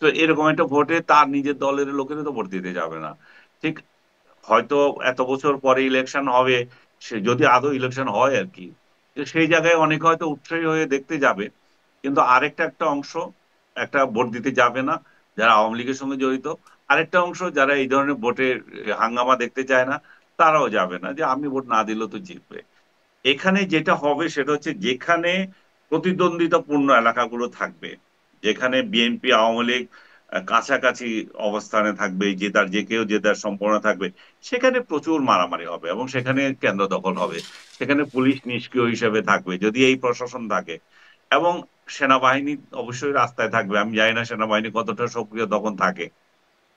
তো এরকম একটা ভোটে তার নিজের দলের লোকেরা তো ভোট দিতে যাবে না। ঠিক, হয়তো এত বছর পরে ইলেকশন হবে, সে যদি আদৌ ইলেকশন হয় আর কি, তো সেই জায়গায় অনেকে হয়তো উৎসাহী হয়ে দেখতে যাবে। কিন্তু একটা অংশ একটা ভোট দিতে যাবে না, যারা আওয়ামী লীগের সঙ্গে জড়িত। আরেকটা অংশ যারা এই ধরনের ভোটে হাঙ্গামা দেখতে চায় না, তারাও যাবে না, যে আমি ভোট না দিলেও তো জিতবে। এখানে যেটা হবে সেটা হচ্ছে, যেখানে প্রতিদ্বন্দ্বিতাপূর্ণ এলাকাগুলো থাকবে, যেখানে বিএনপি আওয়ামী লীগ কাছাকাছি অবস্থানে থাকবে, যে কেউ জেতার সম্ভাবনা থাকবে, সেখানে প্রচুর মারামারি হবে এবং সেখানে কেন্দ্র দখল হবে। সেখানে পুলিশ নিষ্ক্রিয় হিসেবে থাকবে যদি এই প্রশাসন থাকে, এবং সেনাবাহিনী অবশ্যই রাস্তায় থাকবে। আমি জানি না সেনাবাহিনী কতটা সক্রিয় তখন থাকে।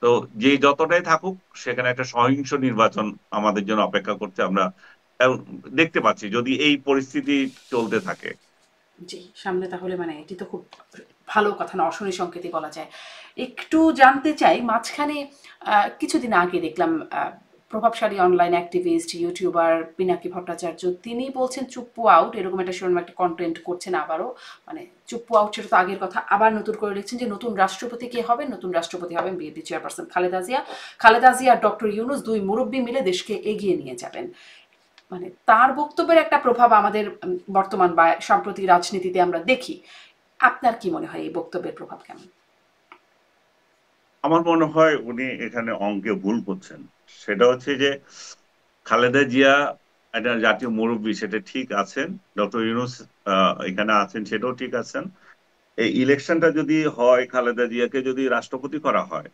তো যে যতটাই থাকুক, সেখানে একটা সহিংস নির্বাচন আমাদের জন্য অপেক্ষা করছে। আমরা এবং দেখতে পাচ্ছি যদি এই পরিস্থিতি চলতে থাকে। জি, সামনে তাহলে মানে এটি তো খুব ভালো কথা না, অশনি সংকেতই বলা যায়। একটু জানতে চাই, মাঝখানে কিছুদিন আগে দেখলাম প্রভাবশালী online activist, YouTuber Pinaki Bhattacharya, তিনি বলছেন চুপ্পু আউট, এরকম একটা শুনলাম, একটা কন্টেন্ট করছেন আবারও, মানে চুপ্পু আউট সেটা তো আগের কথা, আবার নতুন করে লিখছেন যে নতুন রাষ্ট্রপতি কে হবেন, নতুন রাষ্ট্রপতি হবেন বিএনপি চেয়ারপারসন খালেদা জিয়া। খালেদা জিয়া আর ডক্টর ইউনূস দুই মুরব্বী মিলে দেশকে এগিয়ে নিয়ে যাবেন। মানে তার বক্তব্যের একটা প্রভাব আমাদের বর্তমান বা সাম্প্রতিক রাজনীতিতে আমরা দেখি। আপনার কি মনে হয় এই বক্তব্যের প্রভাব কেমন? আমার মনে হয় উনি এখানে অঙ্কে ভুল করছেন। সেটা হচ্ছে যে খালেদা জিয়া একটা জাতীয় মুরব্বী, সেটা ঠিক আছেন। ডক্টর ইউনূস এখানে আছেন, সেটাও ঠিক আছেন। এই ইলেকশনটা যদি হয়, খালেদা জিয়াকে যদি রাষ্ট্রপতি করা হয়,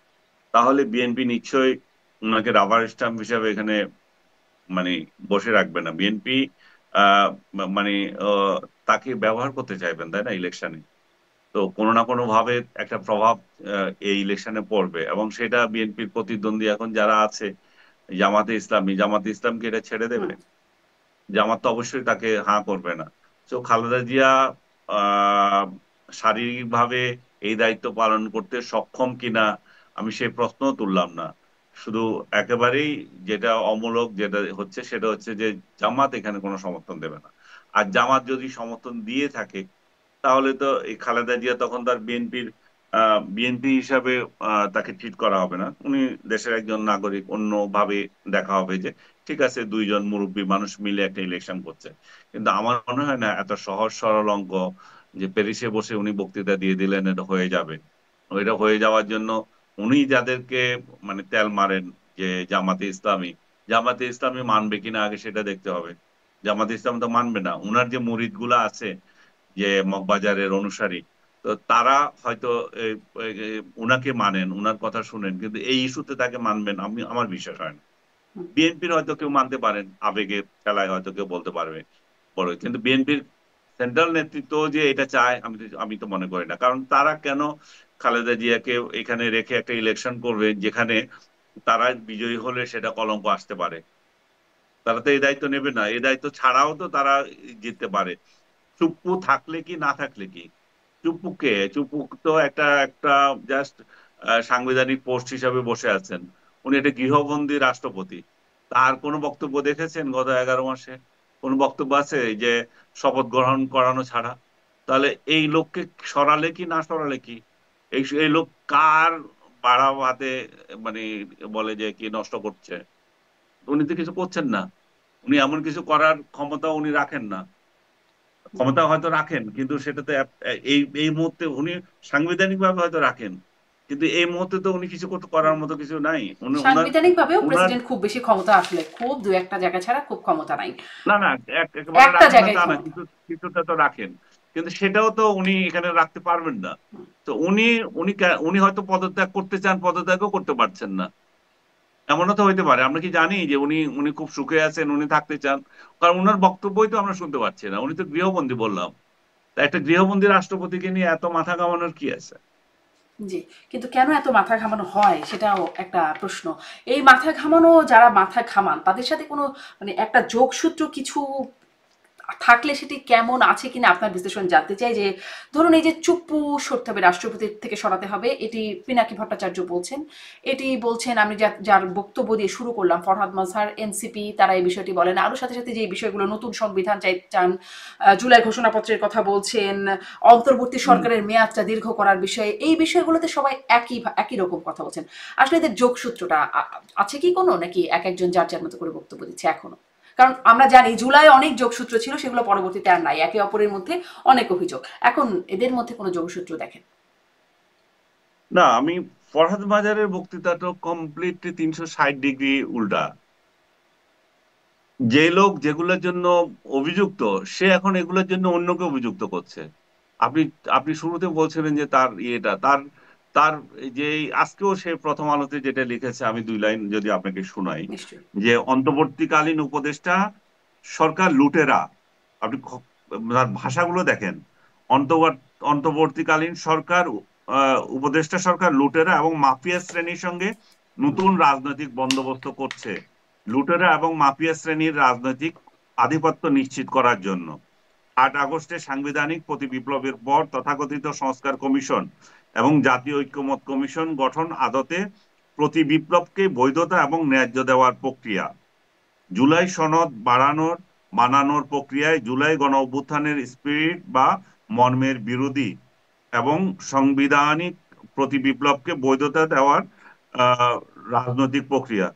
তাহলে বিএনপি নিশ্চয়ই ওনাকে রাবার স্ট্যাম্প হিসাবে এখানে মানে বসে রাখবে না। বিএনপি আহ মানে তাকে ব্যবহার করতে চাইবেন, তাই না, ইলেকশনে। তো কোনো না কোনো ভাবে একটা প্রভাব এই ইলেকশনে পড়বে, এবং সেটা বিএনপির প্রতিদ্বন্দ্বী এখন যারা আছে, জামাতে ইসলামী, জামাতে ইসলামকে এটা ছেড়ে দেবে? হুম। জামাত তো অবশ্যই তাকে হাঁ করবে না। তো খালেদা জিয়া আহ শারীরিকভাবে এই দায়িত্ব পালন করতে সক্ষম কিনা আমি সেই প্রশ্ন তুললাম না। শুধু একেবারেই যেটা অমূলক যেটা হচ্ছে, সেটা হচ্ছে যে জামাত এখানে কোনো সমর্থন দেবে না। আর জামাত যদি সমর্থন দিয়ে থাকে, তাহলে তো এই খালেদা জিয়া তখন তার বিএনপি হিসাবে তাকে ট্রিট করা হবে না। উনি দেশের একজন নাগরিক, অন্যভাবে দেখা হবে যে ঠিক আছে, দুইজন মুরব্বী মানুষ মিলে একটা ইলেকশন করছে। কিন্তু আমার মনে হয় না এত সহজ সরল অঙ্ক যে প্যারিসে বসে উনি বক্তৃতা দিয়ে দিলেন এটা হয়ে যাবে। ওইটা হয়ে যাওয়ার জন্য উনি যাদেরকে মানে তেল মারেন, যে জামাতে ইসলামী, জামাতে ইসলামী মানবে কিনা আগে সেটা দেখতে হবে। জামাতে ইসলাম তো মানবে না। উনার যে মুরিদ গুলা আছে, যে মগবাজারের অনুসারী, তো তারা হয়তো এ, উনাকে মানেন, উনার কথা শুনেন, কিন্তু এই ইস্যুতে তাকে মানবেন আমার বিশ্বাস হয় না। হুম। বিএনপির হয়তো কেউ মানতে পারেন, আবেগে খেলায় হয়তো কেউ বলতে পারবে বড়, কিন্তু বিএনপির সেন্ট্রাল নেতৃত্ব যে এটা চায়, আমি তো মনে করি না। কারণ তারা কেন খালেদা জিয়াকে এখানে রেখে একটা ইলেকশন করবে, যেখানে তারা বিজয়ী হলে সেটা কলঙ্ক আসতে পারে? তারা তো এই দায়িত্ব নেবে না। এই দায়িত্ব ছাড়াও তো তারা জিততে পারে। চুপ্পু থাকলে কি না থাকলে কি? চুপ্পুকে চুপ্পু তো একটা একটা জাস্ট সাংবিধানিক পোস্ট হিসাবে বসে আছেন। উনি একটা গৃহবন্দী রাষ্ট্রপতি। তার কোনো বক্তব্য দেখেছেন গত 11 মাসে? কোনো বক্তব্য আছে যে শপথ গ্রহণ করানো ছাড়া? তাহলে এই লোককে সরালে কি না সরালে কি? এই লোক কার বাড়া হাতে মানে বলে যে কি নষ্ট করছে? উনি তো কিছু করছেন না। উনি এমন কিছু করার ক্ষমতা উনি রাখেন না। হুম। ক্ষমতা হয়তো রাখেন, কিন্তু সেটাতে এই এই মুহূর্তে উনি সাংবিধানিক ভাবে হয়তো রাখেন, কিন্তু এই মুহূর্তে তো উনি কিছু করতে করার হুম। মতো কিছু নাই। উনি উনার সাংবিধানিকভাবেও উনার প্রেসিডেন্ট খুব বেশি ক্ষমতা আসলে খুব দু একটা জায়গা ছাড়া খুব ক্ষমতা নাই। না না, একেবারে একটা রাখেন না জায়গায় তা না, ক্ষমতা। কিন্তু কিছুটা তো রাখেন। কিন্তু সেটাও তো উনি এখানে রাখতে পারবেন না। হুম। তো উনি হয়তো পদত্যাগ করতে চান, পদত্যাগও করতে পারছেন না। এমনও তো হইতে পারে। আমরা কি জানি যে উনি উনি খুব সুখে আছেন, উনি থাকতে চান? কারণ উনার বক্তব্যই তো আমরা শুনতে পাচ্ছি না। উনি তো গৃহবন্দী বললাম। তা একটা গৃহবন্দী রাষ্ট্রপতিকে নিয়ে এত মাথা কামানোর কি আছে? জি। কিন্তু কেন এত মাথা ঘামানো হয় সেটাও একটা প্রশ্ন। এই মাথা ঘামানো যারা মাথা ঘামান তাদের সাথে কোনো মানে একটা যোগসূত্র কিছু থাকলে সেটি কেমন আছে কিনা আপনার বিশ্লেষণ জানতে চাই। যে ধরুন এই যে চুপ্পু সরতে হবে, রাষ্ট্রপতির থেকে সরাতে হবে, এটি পিনাকি ভট্টাচার্য বলছেন, এটি বলছেন আমি যার বক্তব্য দিয়ে শুরু করলাম ফরহাদ মাজহার, এনসিপি, তারা এই বিষয়টি বলেন। আরও সাথে সাথে যে বিষয়গুলো নতুন সংবিধান চান, জুলাই ঘোষণাপত্রের কথা বলছেন, অন্তর্বর্তী হুম। সরকারের মেয়াদটা দীর্ঘ করার বিষয়ে, এই বিষয়গুলোতে সবাই একই রকম কথা বলছেন। আসলে এদের যোগসূত্রটা আছে কি কোনো, নাকি এক একজন যার যার মতো করে বক্তব্য দিচ্ছে এখনো? কারণ আমরা জানি জুলাই অনেক যোগসূত্র ছিল, সেগুলো পরবর্তীতে আর নাই, একে অপরের মধ্যে অনেক অভিযোগ। এখন এদের মধ্যে কোনো যোগসূত্র দেখেন? না, আমি ফরহাদ মাজারের বক্তৃতাটা কমপ্লিটলি 360 ডিগ্রি উল্টা। যে লোক যেগুলোর জন্য অভিযুক্ত, সে এখন এগুলোর জন্য অন্যকে অভিযুক্ত করছে। আপনি আপনি শুরুতে বলছিলেন যে তার ইয়েটা তার তার যে আজকেও সে প্রথম আলোতে যেটা লিখেছে, আমি 2 লাইন যদি আপনাকে শোনাই। নিশ্চয়ই। যে অন্তর্বর্তীকালীন উপদেষ্টা সরকার লুটেরা। আপনি তার ভাষাগুলো দেখেন। অন্তর্বর্তীকালীন সরকার উপদেষ্টা সরকার লুটেরা এবং মাফিয়া শ্রেণীর সঙ্গে নতুন রাজনৈতিক বন্দোবস্ত করছে, লুটেরা এবং মাফিয়া শ্রেণীর রাজনৈতিক আধিপত্য নিশ্চিত করার জন্য। 8 আগস্টে সাংবিধানিক প্রতি বিপ্লবের পর তথাকথিত সংস্কার কমিশন এবং জাতীয় ঐক্যমত কমিশন গঠন আদতে প্রতি বিপ্লবকে বৈধতা এবং ন্যায্য দেওয়ার প্রক্রিয়া। জুলাই সনদ বানানোর প্রক্রিয়ায় জুলাই গণ অভ্যুত্থানের স্পিরিট বা মর্মের বিরোধী এবং সাংবিধানিক প্রতি বিপ্লবকে বৈধতা দেওয়ার আহ রাজনৈতিক প্রক্রিয়া।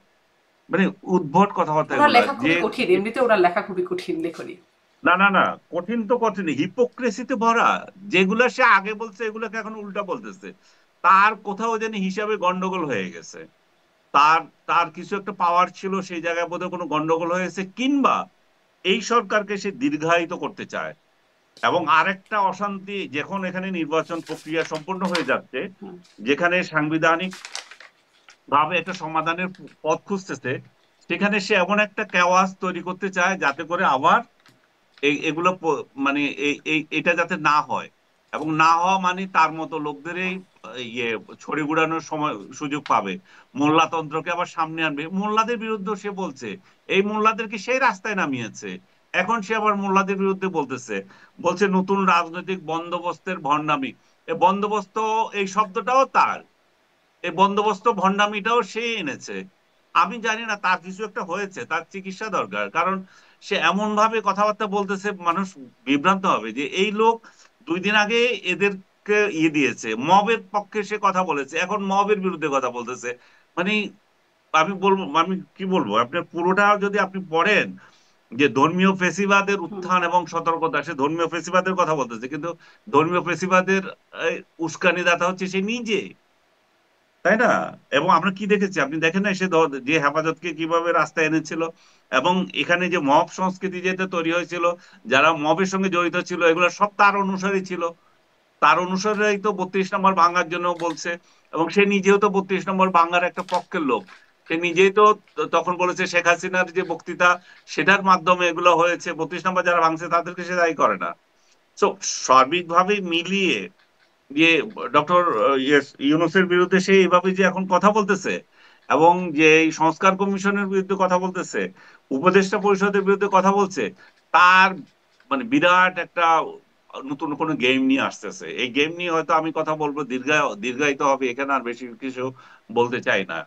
মানে উদ্ভট কথাবার্তা ওনার এগুলা লেখা যে খুবই কঠিন, এমনিতে ওনার লেখা খুবই কঠিন লেখনী। না না না, কঠিন তো কঠিন, হিপোক্রেসিতে ভরা। যেগুলা সে আগে বলছে এগুলাকে এখন উল্টা বলতেছে। তার কোথাও যেন হিসাবে গন্ডগোল হয়ে গেছে। তার তার কিছু একটা পাওয়ার ছিল, সেই জায়গায় বোধহয় কোনো গন্ডগোল হয়েছে, কিংবা এই সরকারকে সে দীর্ঘায়িত করতে চায়। এবং আরেকটা অশান্তি, যখন এখানে নির্বাচন প্রক্রিয়া সম্পন্ন হয়ে যাচ্ছে, হুম, যেখানে সাংবিধানিক ভাবে একটা সমাধানের পথ খুঁজতেছে, সেখানে সে এমন একটা কেওয়াস তৈরি করতে চায় যাতে করে আবার এগুলো মানে এটা যাতে না হয়। এবং না হওয়া মানে তার মতো লোকদেরই ইয়ে ছড়ি ঘুরানোর সময় সুযোগ পাবে, মোল্লাতন্ত্রকে আবার সামনে আনবে। মোল্লাদের বিরুদ্ধে সে বলছে, এই মোল্লাদেরকে সেই রাস্তায় নামিয়েছে, এখন সে আবার মোল্লাদের বিরুদ্ধে বলতেছে, বলছে নতুন রাজনৈতিক বন্দোবস্তের ভণ্ডামি। এ বন্দোবস্ত, এই শব্দটাও তার, এই বন্দোবস্ত ভণ্ডামিটাও সে এনেছে। আমি জানি না, তার কিছু একটা হয়েছে, তার চিকিৎসা দরকার। কারণ সে এমন ভাবে কথাবার্তা বলতেছে, মানুষ বিভ্রান্ত হবে যে এই লোক 2 দিন আগে এদেরকে দিয়েছে, মবের পক্ষে সে কথা বলেছে, এখন মবের বিরুদ্ধে কথা বলতেছে। মানে আমি বলবো, আমি কি বলবো, আপনার পুরোটা যদি আপনি পড়েন, যে ধর্মীয় ফেসিবাদের হুম। উত্থান এবং সতর্কতা, সে ধর্মীয় ফেসিবাদের কথা বলতেছে, কিন্তু ধর্মীয় ফেসিবাদের উস্কানিদাতা হচ্ছে সে নিজে, তাই না? এবং আমরা কি দেখেছি, আপনি দেখেন না, সে যে হেফাজতকে কিভাবে রাস্তায় এনেছিল। এবং এখানে যে মব সংস্কৃতি যেটা তৈরি হয়েছিল, যারা মবের সঙ্গে জড়িত ছিল, এগুলো সব তার অনুসারী ছিল। তার অনুসারীরাই তো 32 নম্বর ভাঙার জন্য বলছে। এবং সে নিজেও তো 32 নম্বর ভাঙার একটা পক্ষের লোক। সে নিজেই তো তখন বলেছে শেখ হাসিনার যে বক্তৃতা, সেটার মাধ্যমে এগুলো হয়েছে। 32 নম্বর যারা ভাঙছে তাদেরকে সে দায়ী করে না। তো সার্বিকভাবে মিলিয়ে যে ডক্টর ইউনূসের বিরুদ্ধে সে এইভাবে যে এখন কথা বলতেছে, এবং যে এই সংস্কার কমিশনের বিরুদ্ধে কথা বলতেছে, উপদেষ্টা পরিষদের বিরুদ্ধে কথা বলছে, তার মানে বিরাট একটা নতুন কোনো গেম নিয়ে আসতেছে। এই গেম নিয়ে হয়তো আমি কথা বলবো, দীর্ঘায়িত হবে, এখানে আর বেশি কিছু বলতে চাই না।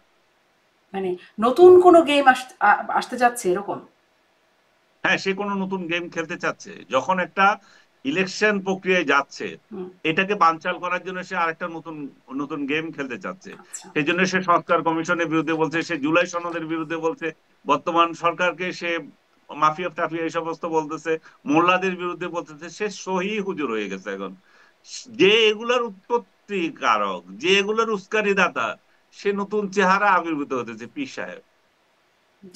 মানে নতুন কোনো গেম আসতে যাচ্ছে এরকম? হ্যাঁ, সে কোনো নতুন গেম খেলতে চাচ্ছে, যখন একটা ইলেকশন প্রক্রিয়ায় যাচ্ছে, হুম। এটাকে বানচাল করার জন্য সে আরেকটা নতুন নতুন গেম খেলতে চাচ্ছে। আচ্ছা। সেই জন্য সে সংস্কার কমিশনের বিরুদ্ধে বলছে, সে জুলাই সনদের বিরুদ্ধে বলছে, বর্তমান সরকারকে সে মাফিয়া টাফিয়া এই সমস্ত বলতেছে, মোল্লাদের বিরুদ্ধে বলতেছে। সে সহি হুজুর হয়ে গেছে এখন। যে এগুলার উৎপত্তি কারক, যে এগুলোর উস্কানিদাতা, সে নতুন চেহারা আবির্ভূত হতেছে, পীর সাহেব।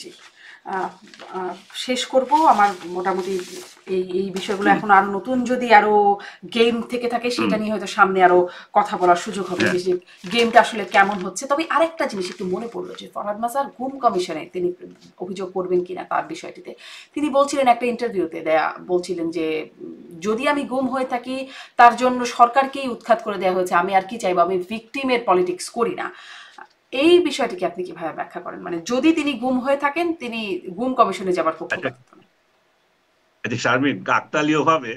জি। আহ, আহ, শেষ করব আমার মোটামুটি এই বিষয়গুলো। হুম, এখন আরো নতুন যদি আরো গেম থেকে থাকে হুম, সেটা নিয়ে হয়তো সামনে আরো কথা বলার সুযোগ হবে, হ্যাঁ, যে গেমটা আসলে কেমন হচ্ছে। তবে আরেকটা জিনিস একটু মনে পড়লো, যে ফরহাদ মাসার গুম কমিশনে তিনি অভিযোগ করবেন কিনা তার বিষয়টিতে তিনি বলছিলেন একটা ইন্টারভিউতে দেয়া, বলছিলেন যে যদি আমি গুম হয়ে থাকি তার জন্য সরকারকেই উৎখাত করে দেওয়া হয়েছে, আমি আর কি চাইবো, আমি ভিকটিমের পলিটিক্স করি না। এই বিষয়টিকে আপনি কিভাবে ব্যাখ্যা করেন? মানে যদি তিনি গুম হয়ে থাকেন, তিনি গুম কমিশনে যাবার আচ্ছা, পক্ষপাতিত্ব না। আচ্ছা শারমিন, কাকতালীয় ভাবে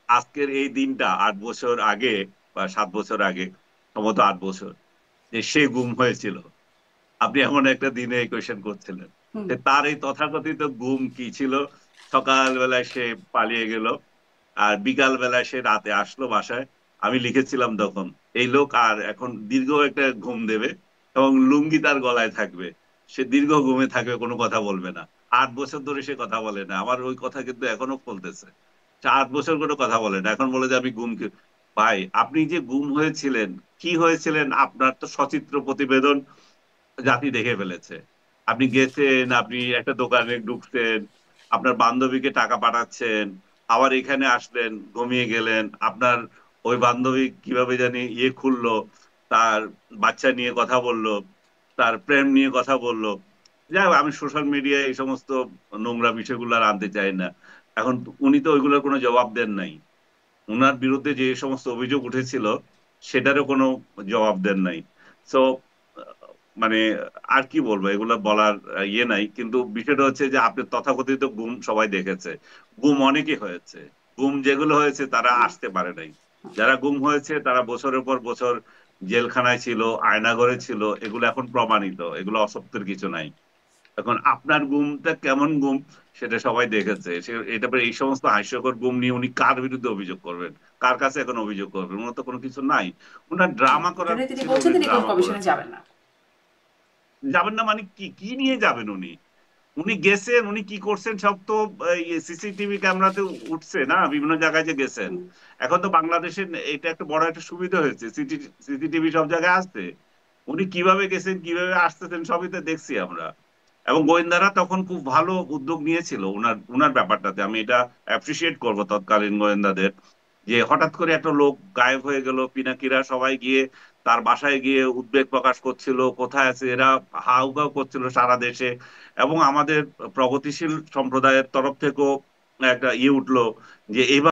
আজকের এই দিনটা 8 বছর আগে বা 7 বছর আগে, সম্ভবত 8 বছর, যে সে গুম হয়েছিল, আপনি এমন একটা দিনে এই কোয়েশ্চেন করছিলেন, হুম। যে তার এই তথাকথিত গুম কি ছিল। সকালবেলায় সে পালিয়ে গেল, আর বিকাল বেলায় সে রাতে আসলো বাসায়। আমি লিখেছিলাম তখন, এই লোক আর এখন দীর্ঘ একটা ঘুম দেবে, এবং লুঙ্গি তার গলায় থাকবে, সে দীর্ঘ ঘুমে থাকবে, কোনো কথা বলবে না। 8 বছর ধরে সে কথা বলে না, আমার ওই কথা কিন্তু এখনো ফলতেছে। সে 8 বছর কোনো কথা বলে না, এখন বলে যে আমি গুম ভাই, আপনি যে গুম হয়েছিলেন, কি হয়েছিলেন, আপনার তো সচিত্র প্রতিবেদন জাতি দেখে ফেলেছে। আপনি গেছেন, আপনি একটা দোকানে ঢুকছেন, আপনার বান্ধবীকে টাকা পাঠাচ্ছেন, আবার এখানে আসলেন, ঘুমিয়ে গেলেন, আপনার ওই বান্ধবী কিভাবে জানি খুললো, তার বাচ্চা নিয়ে কথা বললো, তার প্রেম নিয়ে কথা বললো। যাই হোক, আমি সোশ্যাল মিডিয়ায় এই সমস্ত নোংরা বিষয়গুলো আর আনতে চাই না। এখন উনি তো ওইগুলোর কোনো জবাব দেন নাই। উনার বিরুদ্ধে যে সমস্ত অভিযোগ উঠেছিল, সেটারও কোনো জবাব দেন নাই। সো মানে আর কি বলবো, এগুলো বলার নাই। কিন্তু বিষয়টা হচ্ছে যে আপনি তথাকথিত গুম সবাই দেখেছে, গুম অনেকে হয়েছে। গুম যেগুলো হয়েছে তারা আসতে পারে নাই। যারা গুম হয়েছে তারা বছরের পর বছর জেলখানায় ছিল, আয়নাঘরে ছিল, এগুলো এখন প্রমাণিত, এগুলো অসত্যের কিছু নাই। এখন আপনার গুমটা কেমন গুম, সেটা সবাই দেখেছে। এটা এই সমস্ত হাস্যকর গুম নিয়ে উনি কার বিরুদ্ধে অভিযোগ করবেন, কার কাছে এখন অভিযোগ করবেন? ওনার তো কোনো কিছু নাই। ওনার ড্রামা এই করার জন্যই তিনি ছিল, বলছেন উনি তিনি গুম ড্রামা কমিশনে করেছেন। যাবেন না। যাবেন না মানে কি, কি নিয়ে যাবেন উনি? উনি গেছেন, উনি কি করছেন সব তো সিসিটিভি ক্যামেরাতে উঠছে না, বিভিন্ন জায়গায় যে গেছেন। এখন তো বাংলাদেশের এটা একটা বড় একটা সুবিধা হয়েছে, সিসিটিভি সব জায়গায় আসছে। উনি কিভাবে গেছেন কিভাবে আসতেছেন সবই তো দেখছি আমরা। এবং গোয়েন্দারা তখন খুব ভালো উদ্যোগ নিয়েছিল উনার উনার ব্যাপারটাতে, আমি এটা অ্যাপ্রিসিয়েট করবো তৎকালীন গোয়েন্দাদের। যে হঠাৎ করে একটা লোক গায়েব হয়ে গেল, পিনাকিরা সবাই গিয়ে তার বাসায় গিয়ে উদ্বেগ প্রকাশ করছিল, কোথায় আছে এরা, হাউকাউ করছিল সারা দেশে। এবং আমাদের প্রগতিশীল সম্প্রদায়ের তরফ থেকেও একটা উঠলো যে এইভাবে